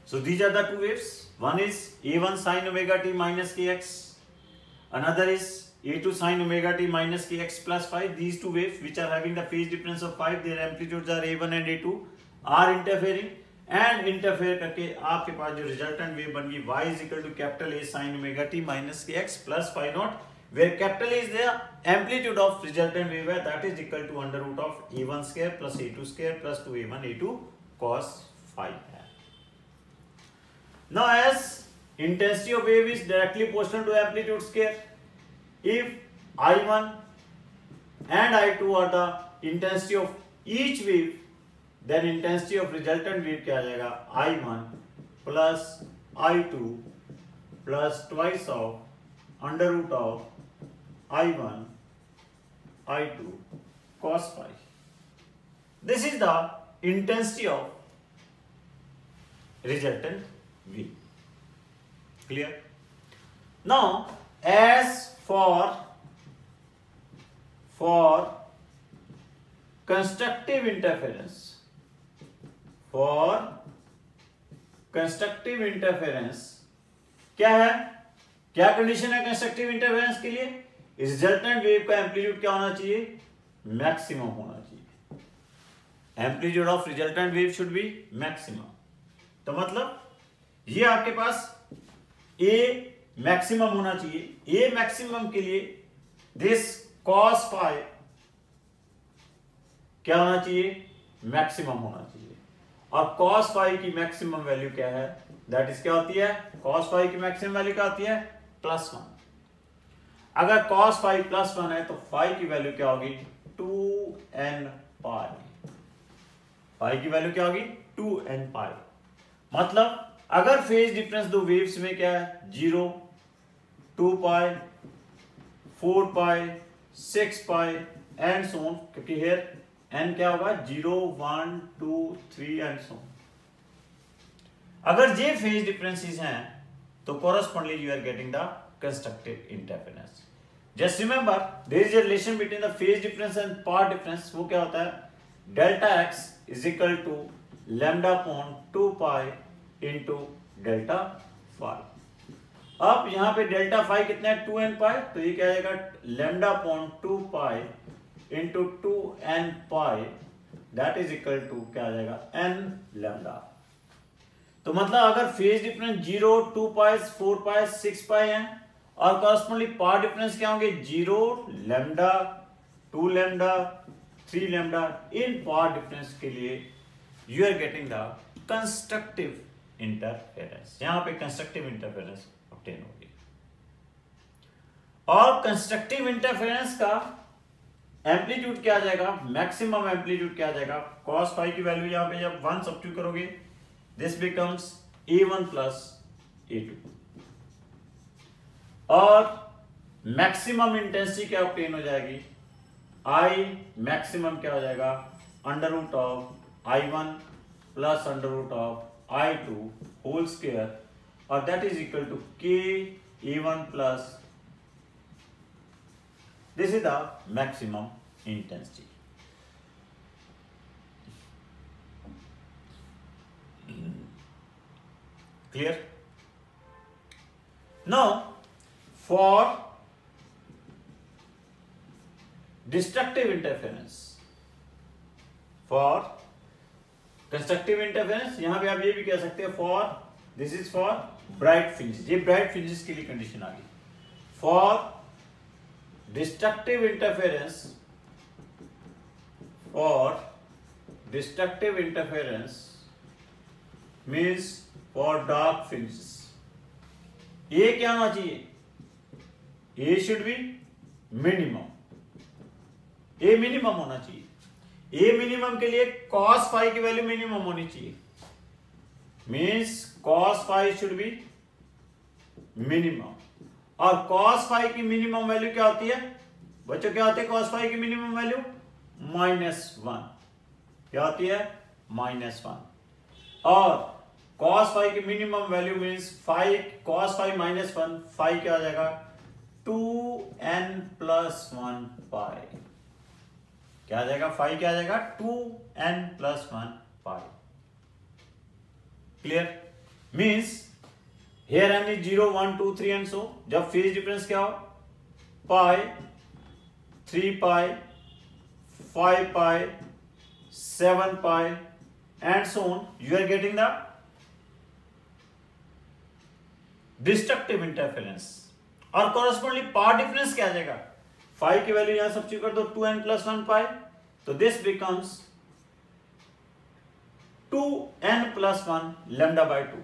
So these are the two waves. One is a1 sine omega t minus kx. Another is a2 sine omega t minus kx plus 5. These two waves which are having the phase difference of 5, their amplitudes are a1 and a2 are interfering, and interfere करके आपके पास जो resultant wave बन गई y is equal to capital A sine omega t minus kx plus 5 naught. where capital is the amplitude of resultant wave है, that is equal to under root of a1 square plus a2 square plus 2a1 a2 cos phi है. Now as intensity of wave is directly proportional to amplitude square, if I1 and I2 are the intensity of each wave, then intensity of resultant wave क्या आ जाएगा, I1 plus I2 plus twice of under root of I1 I2 cos phi. This is the intensity of resultant wave. Clear? Now as for constructive interference, क्या है, क्या condition है constructive interference के लिए, resultant wave का amplitude क्या होना चाहिए, मैक्सिमम होना चाहिए. Amplitude of resultant wave should be maximum. तो मतलब ये आपके पास ए मैक्सिमम होना चाहिए. ए मैक्सिमम के लिए दिस cos phi क्या होना चाहिए, मैक्सिमम होना चाहिए. और cos phi की मैक्सिमम वैल्यू क्या है, दैट इज क्या होती है, cos phi की मैक्सिमम वैल्यू क्या होती है, +1. अगर cos phi +1 है तो phi की वैल्यू क्या होगी, 2n pi. phi की वैल्यू क्या होगी, 2n pi. मतलब अगर फेज डिफरेंस दो वेव्स में क्या है, 0, 2 pi, 4 pi, 6 pi and so on, क्योंकि हियर n क्या होगा, 0, 1, 2, 3 एंड सो ऑन. अगर ये फेज डिफरेंसेस हैं तो correspondingly you are getting the constructive interference. Just remember there is a relation between the phase difference and path difference. वो क्या होता है, delta x is equal to lambda upon 2 pi into delta phi. अब यहाँ पे delta phi कितना है, 2n पाई, तो ये क्या आएगा, lambda upon 2 pi into 2n पाई, दैट इज इक्वल टू क्या आ जाएगा, n लैम्डा. तो मतलब अगर फेज डिफरेंस 0, 2 पाई, 4 पाई, 6 पाई है और कॉरस्पॉन्डिंग पाथ डिफरेंस क्या होंगे, 0 लैम्डा, 2 लैम्डा, 3 लैम्डा, इन पाथ डिफरेंस के लिए you are getting the constructive interference. यहां पे कंस्ट्रक्टिव इंटरफेरेंस ऑब्टेन होगी. और कंस्ट्रक्टिव इंटरफेरेंस का एम्पलीट्यूड क्या आ जाएगा, मैक्सिमम एम्पलीट्यूड क्या आ जाएगा, cos phi की वैल्यू यहां पे जब 1 सब्स्टिट्यूट करोगे, this becomes a1 plus a2. और मैक्सिमम इंटेंसिटी क्या ऑब्टेन हो जाएगी, I मैक्सिमम क्या हो जाएगा, under root of I1 plus under root of I2 whole square, और that is equal to k a1 plus, this is the maximum intensity. Clear? Now for destructive interference, for constructive interference, यहां पे आप ये भी कह सकते हैं for, this is for bright fringes. ये bright fringes के लिए कंडीशन आ गई. For destructive interference, means for dark fringes. ये क्या होना चाहिए, A should be minimum. A minimum होना चाहिए. A मिनिमम के लिए cos phi की वैल्यू मिनिमम होनी चाहिए. Means cos phi should be minimum. और cos phi की मिनिमम वैल्यू क्या होती है बच्चों, क्या होती है cos phi की मिनिमम वैल्यू, -1. क्या होती है, -1. और cos phi की minimum value means phi, cos phi -1, phi क्या हो जाएगा, 2n + 1 pi. क्या आ जाएगा, phi क्या आ जाएगा, 2n + 1 pi. Clear? Means here n is 0, 1, 2, 3 and so. जब फेज डिफरेंस क्या हो, pi, 3 pi, 5 pi, 7 pi and so on, you are getting the destructive interference और कॉरेस्पॉन्डली पाथ डिफरेंस क्या आ जाएगा, फाई की वैल्यू यहां सब्स्टिट्यूट कर दो 2n+1 पाई, तो this becomes 2n+1 λ/2।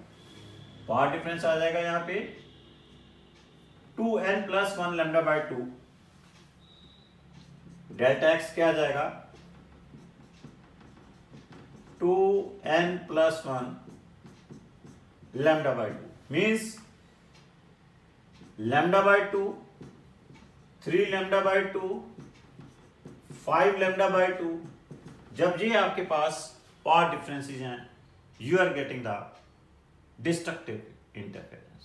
Path difference आ जाएगा यहां पे 2n+1 λ/2। डेल्टा एक्स क्या आ जाएगा 2n+1 λ/2 मीन्स λ/2, 3 λ/2, 5 λ/2। जब ये आपके पास पाथ डिफरेंसेस हैं, you are getting the destructive interference.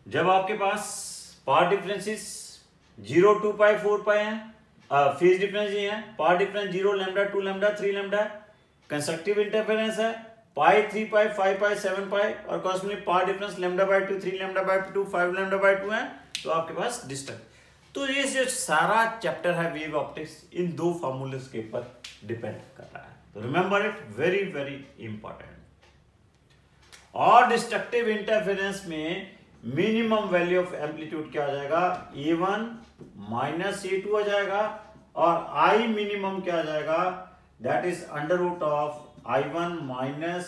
जब आपके पास पाथ डिफरेंसेस 0, 2 पाई 4 पाई हैं, फेज डिफरेंस ये है, path difference 0 lambda 2 lambda 3 lambda, constructive interference है पाई 3 पाई 5 पाई 7 पाई, और कॉस्मिक पाथ डिफरेंस λ/2 3 λ/2 5 λ/2 है, तो आपके पास डिस्ट्रक्ट। तो ये जो सारा चैप्टर है वेव ऑप्टिक्स इन दो फॉर्मूलेस के ऊपर डिपेंड कर रहा है, तो remember it, very very important. और डिस्ट्रक्टिव इंटरफेरेंस में मिनिमम वैल्यू ऑफ एम्पलीट्यूड क्या हो जाएगा, A1 माइनस A2 हो जाएगा, और I मिनिमम क्या हो जाएगा, that is under root of I1 minus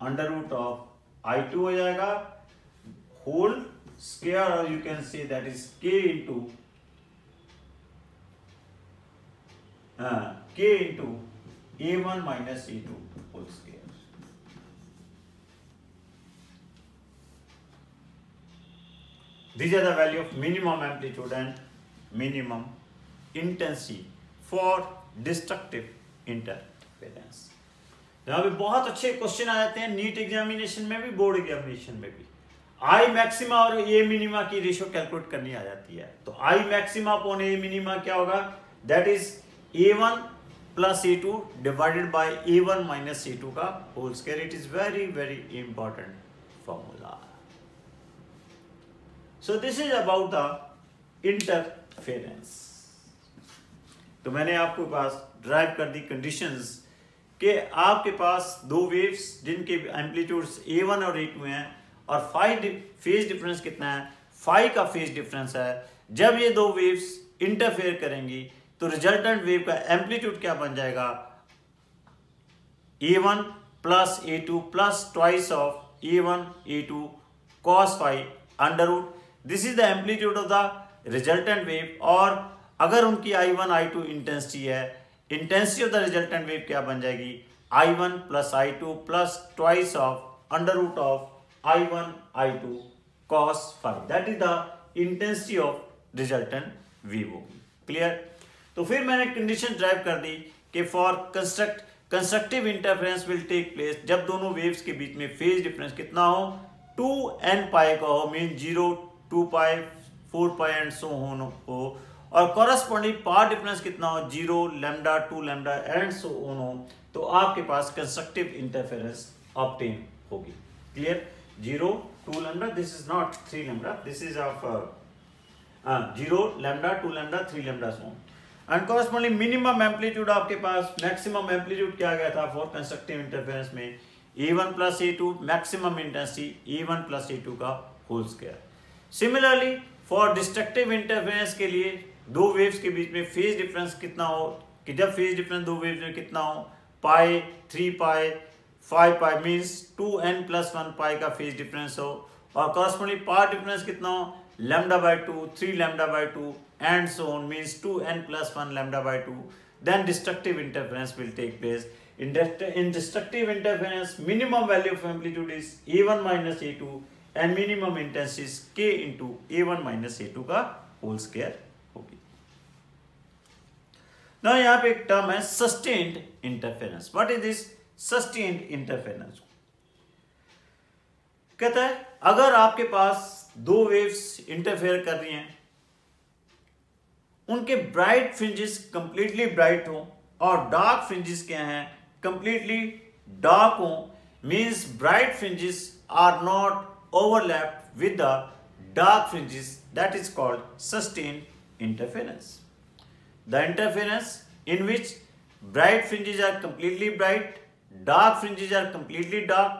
under root of I2 हो जाएगा, होल स्क्वायर, और you can say that is K into A1 minus A2 whole square. These are the value of minimum amplitude and minimum intensity for destructive interference। यहाँ पे बहुत अच्छे question आ जाते हैं NEET examination में भी, बोर्ड एग्जामिनेशन में भी। आई मैक्सिमा और ए मिनिमा की रेशियो कैलकुलेट करनी आ जाती है, तो I maxima upon A minima क्या होगा, that is A1 plus A2 divided by A1 minus A2 का whole square. It is very very important formula. So this is about the interference। तो मैंने आपको पास ड्राइव कर दी कंडीशंस कि आपके पास दो वेव्स जिनके एम्पलीट्यूड्स A1 और A2 हैं, और फेज डिफरेंस कितना है, फाई का फेज डिफरेंस है। जब ये दो वेव्स इंटरफेयर करेंगी तो रिजल्टेंट वेव का एम्पलीट्यूड क्या बन जाएगा, A1 plus A2 plus twice of A1 A2 cos phi under root, this is the amplitude of the resultant wave. और अगर उनकी I1 I2 इंटेंसिटी है, intensity of the resultant wave क्या बन जाएगी, I1 plus I2 plus twice of under root of I1 I2 cos phi, that is the intensity of resultant wave होगी। Clear. तो फिर मैंने कंडीशन ड्राइव कर दी कि for constructive interference will take place जब दोनों वेव्स के बीच में फेज डिफरेंस कितना हो, 2n पाई का हो, mean 0 2 pi 4 pi and so on हो, और कॉरेस्पॉन्डिंग पाथ डिफरेंस कितना हो, 0 lambda 2 lambda and so on हो, तो आपके पास कंस्ट्रक्टिव इंटरफेरेंस ऑब्टेन होगी। Clear. 0 2 lambda, this is not 3 lambda, this is of 0 lambda 2 lambda 3 lambda so on. And corresponding minimum amplitude आपके पास, maximum amplitude क्या गया था फॉर कंस्ट्रक्टिव इंटरफेरेंस में, A1 plus A2, maximum intensity A1 plus A2 का whole square. Similarly for destructive interference के लिए दो waves के बीच में फेज डिफरेंस कितना हो, कि जब फेज डिफरेंस दो वेव्स में कितना हो, पाई 3 पाई 5 पाई, मीन्स 2n+1 पाई का फेज डिफरेंस हो, और कॉरेस्पॉन्डिंग पाथ डिफरेंस कितना हो, λ/2 3 λ/2 and so on, means 2n+1 λ/2, then destructive interference will take place. In destructive interference, minimum value of amplitude is A1 minus A2 and minimum intensity is K into A1 minus A2 का whole square होगी। Now यहाँ पे एक term है sustained interference। What is this sustained interference? कहता है अगर आपके पास दो वेव्स इंटरफेयर कर रही हैं, उनके ब्राइट फ्रिंजेस कंप्लीटली ब्राइट हो और डार्क फ्रिंजेस क्या हैं, कंप्लीटली डार्क हो, means bright fringes are not overlapped with the dark fringes, that is called sustained interference. The interference in which bright fringes are completely bright, dark fringes are completely dark,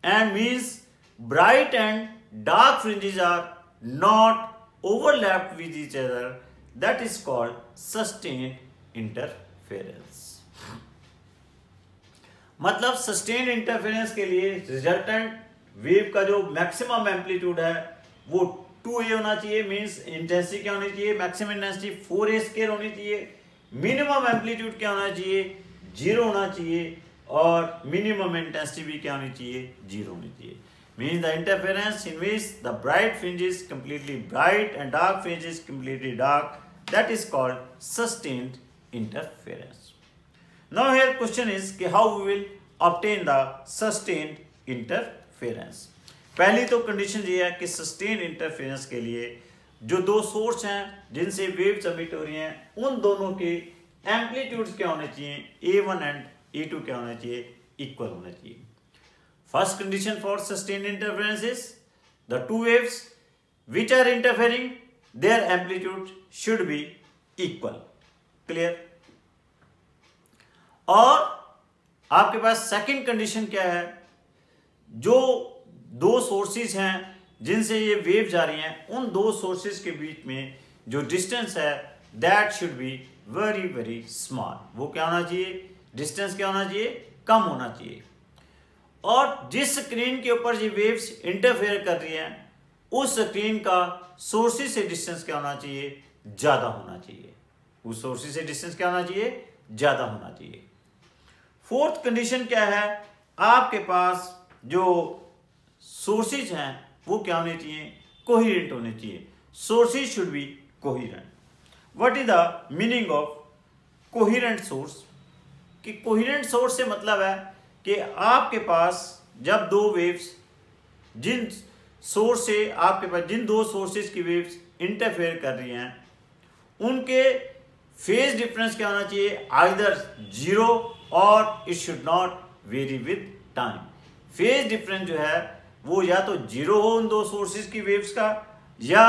and means bright and dark fringes are not overlapped with each other. That is called sustained interference. मतलब sustained interference के लिए resultant wave का जो maximum amplitude है वो 2a होना चाहिए, means intensity क्या होनी चाहिए, मैक्सिमम इंटेंसिटी 4a स्क्वायर होनी चाहिए, मिनिमम एम्पलीट्यूड क्या होना चाहिए, 0 होना चाहिए, और मिनिमम इंटेंसिटी भी क्या होनी चाहिए, 0 होनी चाहिए. Means the interference in which the bright fringe is completely bright and dark fringe is completely dark, that is called sustained interference. Now here question is कि how we will obtain the sustained interference. पहली तो condition ये है कि sustained interference के लिए जो दो सोर्स हैं जिनसे वेव्स एमिट हो रही हैं उन दोनों के एम्पलीट्यूड्स क्या होने चाहिए, A1 एंड A2 क्या होना चाहिए, इक्वल होना चाहिए. First condition for sustained interference is the two waves which are interfering, their amplitude should be equal. Clear? और आपके पास second condition क्या है, जो दो sources हैं जिनसे ये waves जा रही हैं उन दो sources के बीच में जो distance है that should be very very small. वो क्या होना चाहिए, distance क्या होना चाहिए, कम होना चाहिए. और जिस स्क्रीन के ऊपर ये वेव्स इंटरफेयर कर रही हैं उस स्क्रीन का सोर्सेस से डिस्टेंस क्या होना चाहिए, ज़्यादा होना चाहिए. उस सोर्सेस से डिस्टेंस क्या होना चाहिए, ज़्यादा होना चाहिए. फोर्थ कंडीशन क्या है, आपके पास जो सोर्सेज हैं वो क्या होने चाहिए, कोहेरेंट होने चाहिए. Sources should be coherent. What is the meaning of coherent source? कि कोहेरेंट सोर्स से मतलब है कि आपके पास जब दो वेव्स जिन सोर्स से आपके पास जिन दो सोर्सेज की वेव्स इंटरफेयर कर रही हैं उनके फेज डिफरेंस क्या होना चाहिए, आइदर 0 और it should not very with time. Phase difference जो है वो या तो 0 हो उन दो सोर्सेज की वेव्स का, या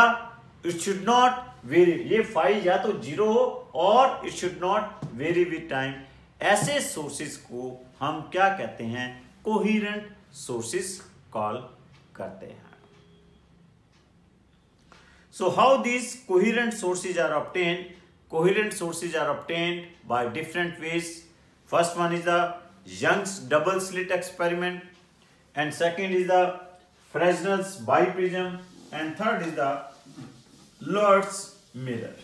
इट शुड नॉट वेरी, ये फाई या तो 0 हो और it should not very with time. ऐसे सोर्सेज को हम क्या कहते हैं, कोहेरेंट सोर्सेज कॉल करते हैं. So how these coherent sources are obtained? Coherent sources are obtained by different ways. First one is the Young's double slit experiment, and second is the Fresnel's biprism, and third is the Lloyd's mirror.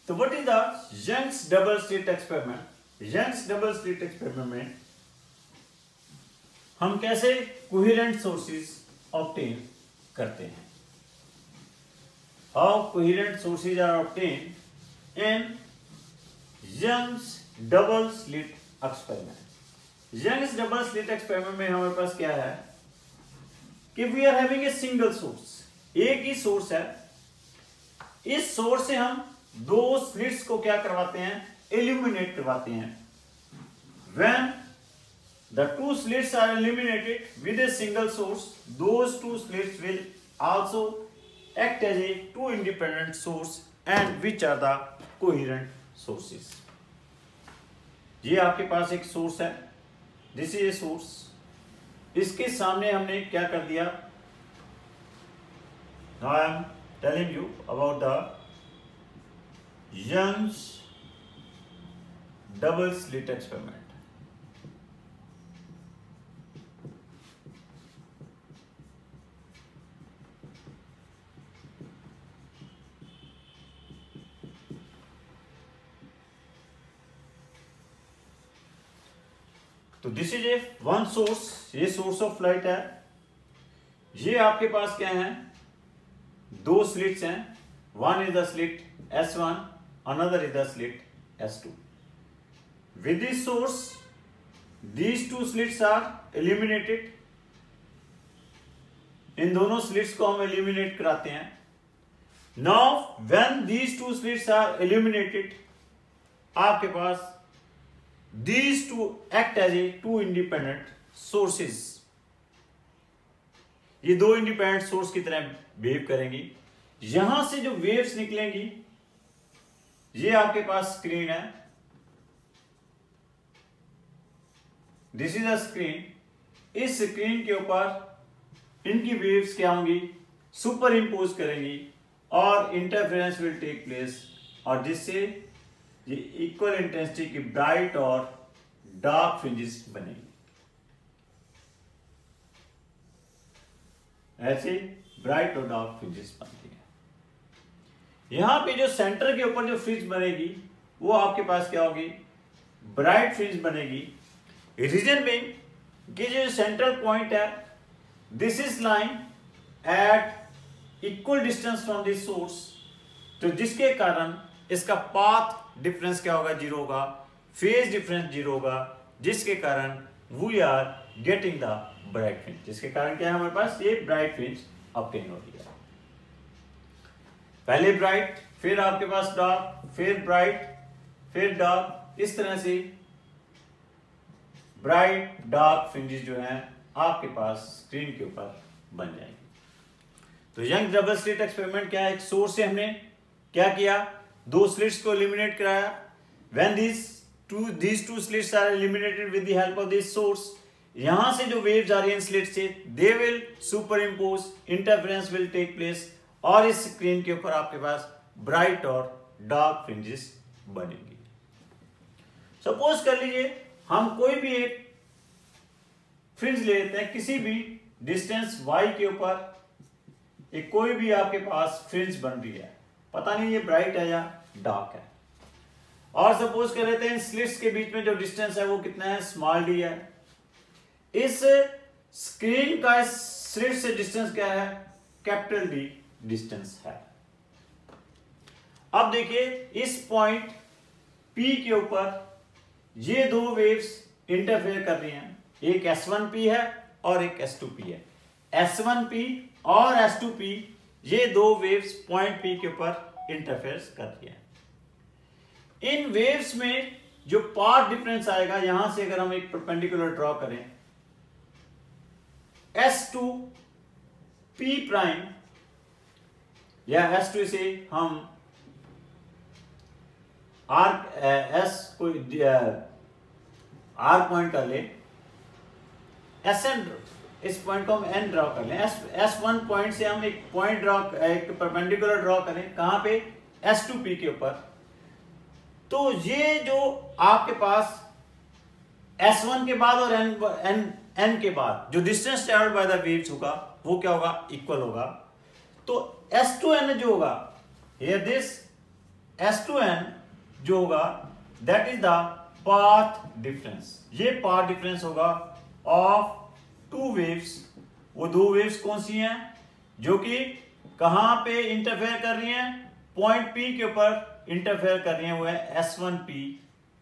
तो what is the Young's double slit experiment? Young's double slit experiment में हम कैसे coherent sources obtain करते हैं? How coherent sources are obtain in Young's double slit experiment. Young's double slit experiment में हमारे पास क्या है कि we are having a single source. एक ही सोर्स है. इस सोर्स से हम दो स्लिट्स को क्या करवाते हैं, illuminate करवाते हैं. When the two slits are illuminated with a single source, those two slits will also act as a two independent source, and which are the coherent sources. ये आपके पास एक सोर्स है, दिस इज ए सोर्स. इसके सामने हमने क्या कर दिया, now I am telling you about the Young's double slit experiment. तो this is A one source, ये सोर्स ऑफ लाइट है. ये आपके पास क्या है, दो स्लिट्स हैं. One is the slit S1, another is the slit S2. With this source, these two slits are illuminated. इन दोनों slits को हम illuminate कराते हैं. Now, when these two slits are illuminated, आपके पास these two act as a two independent sources. ये दो independent source की तरह behave करेंगी. यहां से जो waves निकलेंगी, ये आपके पास स्क्रीन है. This is a screen. इस स्क्रीन के ऊपर इनकी वेव्स क्या होंगी, सुपर इम्पोज करेंगी और इंटरफेरेंस विल टेक प्लेस, और जिससे ये इक्वल इंटेंसिटी की ब्राइट और डार्क फ्रिंजेस बनेगी। ऐसे ब्राइट और डार्क फ्रिंजेस बनती है। यहां पे जो सेंटर के ऊपर जो फ्रिंज बनेगी वो आपके पास क्या होगी, ब्राइट फ्रिंज बनेगी। रीजन बीइंग कि जो सेंट्रल पॉइंट है, this is line at equal distance from this source, तो जिसके कारण इसका पाथ डिफरेंस क्या होगा, जीरो होगा, फेज डिफरेंस जीरो होगा, जिसके कारण we are getting the bright fringe, जिसके कारण क्या है हमारे पास ये ब्राइट फ्रिंज ऑब्टेन हो रही है। पहले ब्राइट, फिर आपके पास डार्क, फिर ब्राइट, फिर डार्क, इस तरह से ब्राइट डार्क फ्रिंजेस जो हैं आपके पास स्क्रीन के ऊपर बन जाएंगे। तो यंग डबल स्लिट एक्सपेरिमेंट क्या है, एक सोर्स से हमने क्या किया, दो स्लिट्स को एलिमिनेट कराया। When these two slits are eliminated with the help of this source, यहां से जो वेव्स आ रही हैं स्लिट से, they will superimpose, interference will take place, और इस स्क्रीन के ऊपर आपके पास ब्राइट और डार्क फ्रिंजेस बनेंगी। सपोज कर लीजिए हम कोई भी एक फ्रिंज ले लेते हैं किसी भी डिस्टेंस y के ऊपर, एक कोई भी आपके पास फ्रिंज बन रही है, पता नहीं ये ब्राइट है या डार्क है, और सपोज कर लेते हैं स्लिट्स के बीच में जो डिस्टेंस है वो कितना है, स्मॉल डी है। इस स्क्रीन का इस स्लिट से डिस्टेंस क्या है, कैपिटल डी डिस्टेंस है। अब देखिए इस पॉइंट P के ऊपर ये दो वेव्स इंटरफेयर कर रही हैं, एक S1P है और एक S2P है। S1P और S2P ये दो वेव्स पॉइंट P के ऊपर इंटरफेयर कर रही हैं। इन वेव्स में जो पाथ डिफरेंस आएगा, यहां से अगर हम एक परपेंडिकुलर ड्रॉ करें, S2P प्राइम या S2 से हम S कोई R पॉइंट कर ले, SN, इस पॉइंट को हम N ड्रॉ कर लें, S1 पॉइंट से हम एक पॉइंट ड्रॉ, एक परपेंडिकुलर ड्रॉ करें, कहां पे, S2P के ऊपर। तो ये जो आपके पास S1 के बाद और N के बाद जो distance travelled by the waves होगा वो क्या होगा, इक्वल होगा। तो S2N जो होगा, हियर दिस S2N जो होगा, that is the path difference. ये पाथ डिफरेंस होगा ऑफ टू वेव्स। वो दो वेव्स कौन सी हैं, जो कि कहां पे इंटरफेयर कर रही हैं, पॉइंट P के ऊपर इंटरफेयर कर रही हैं, वो है S1P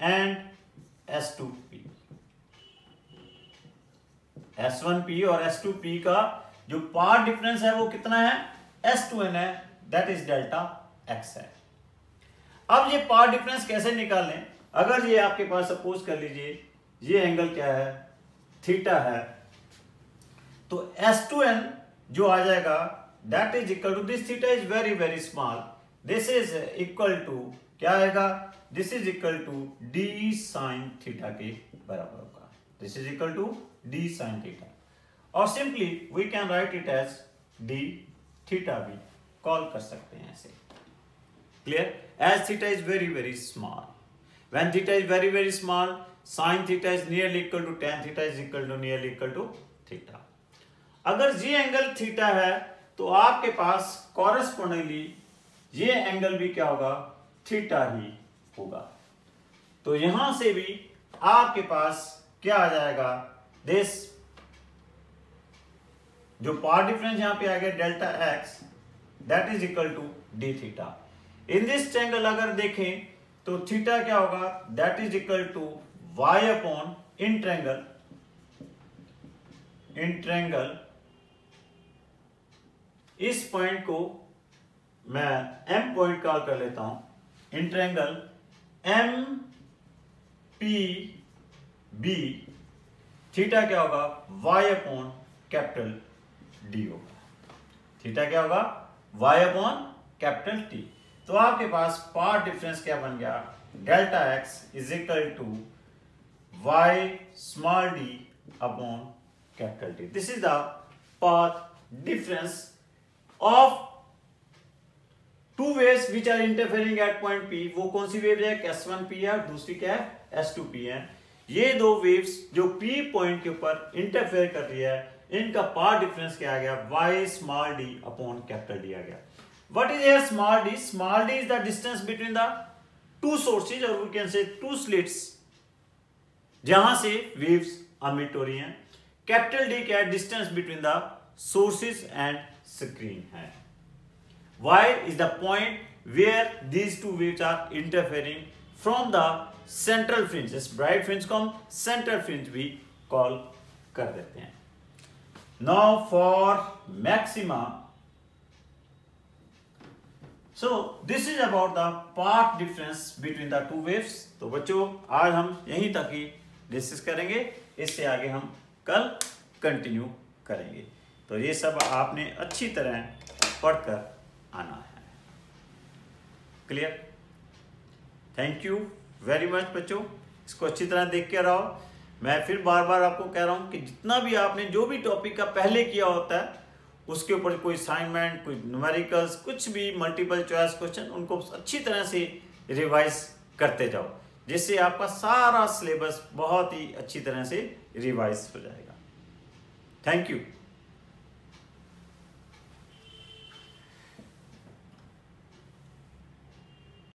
एंड S2P। S1P और S2P का जो पाथ डिफरेंस है वो कितना है, S2N है, दैट इज डेल्टा X है। अब ये पाथ डिफरेंस कैसे निकालें, अगर ये आपके पास सपोज कर लीजिए ये एंगल क्या है, थीटा है, तो S2N जो आ जाएगा that is equal to, this theta is very very small, this is equal to क्या आएगा, this is equal to d sine theta के बराबर होगा, this is equal to d sine theta, और simply we can write it as d theta भी call कर सकते हैं ऐसे। Clear, as theta is very very small, when theta is very very small, sine theta is nearly equal to tan theta is equal to nearly equal to theta. अगर ये angle theta है तो आपके पास correspondingly ये angle भी क्या होगा, theta ही होगा। तो यहां से भी आपके पास क्या आ जाएगा, दिस जो पाथ डिफरेंस यहां पे आ गया delta x, that is equal to d theta. In this triangle अगर देखें तो थीटा क्या होगा, that is equal to y upon in triangle इस पॉइंट को मैं M पॉइंट कॉल कर लेता हूं, इन ट्रायंगल MPB, थीटा क्या होगा, y अपॉन कैपिटल D होगा, थीटा क्या होगा, y अपॉन कैपिटल T। तो आपके पास पाथ डिफरेंस क्या बन गया, delta x is equal to y small d upon capital T. This is the path difference of two waves which are interfering at point P. वो कौन सी wave है? S1P है और दूसरी क्या है? S2P है. ये दो वेव्स जो P पॉइंट के ऊपर इंटरफेयर कर रही है, इनका पाथ डिफरेंस क्या आ गया? y small d upon capital D आ गया. What is here small d? Small d is the distance between the two sources और we can say two slits जहां से वेव्स एमिट हो रही हैं. कैपिटल D क्या है? Distance between the sources and screen है. Y is the point where these two waves are interfering from the central fringe. इस bright fringe को हम central fringe भी call कर देते हैं. Now for maxima. So this is about the path difference between the two waves. तो बच्चों आज हम यहीं तक ही डिस्कस करेंगे. इससे आगे हम कल कंटिन्यू करेंगे. तो ये सब आपने अच्छी तरह पढ़कर आना है. Clear? Thank you very much बच्चों. इसको अच्छी तरह देख के रहो. मैं फिर बार बार आपको कह रहा हूं कि जितना भी आपने जो भी टॉपिक का पहले किया होता है उसके ऊपर कोई असाइनमेंट, कोई न्यूमेरिकल्स, कुछ भी मल्टीपल चॉइस क्वेश्चन, उनको अच्छी तरह से रिवाइज करते जाओ, जिससे आपका सारा सिलेबस बहुत ही अच्छी तरह से रिवाइज हो जाएगा. Thank you.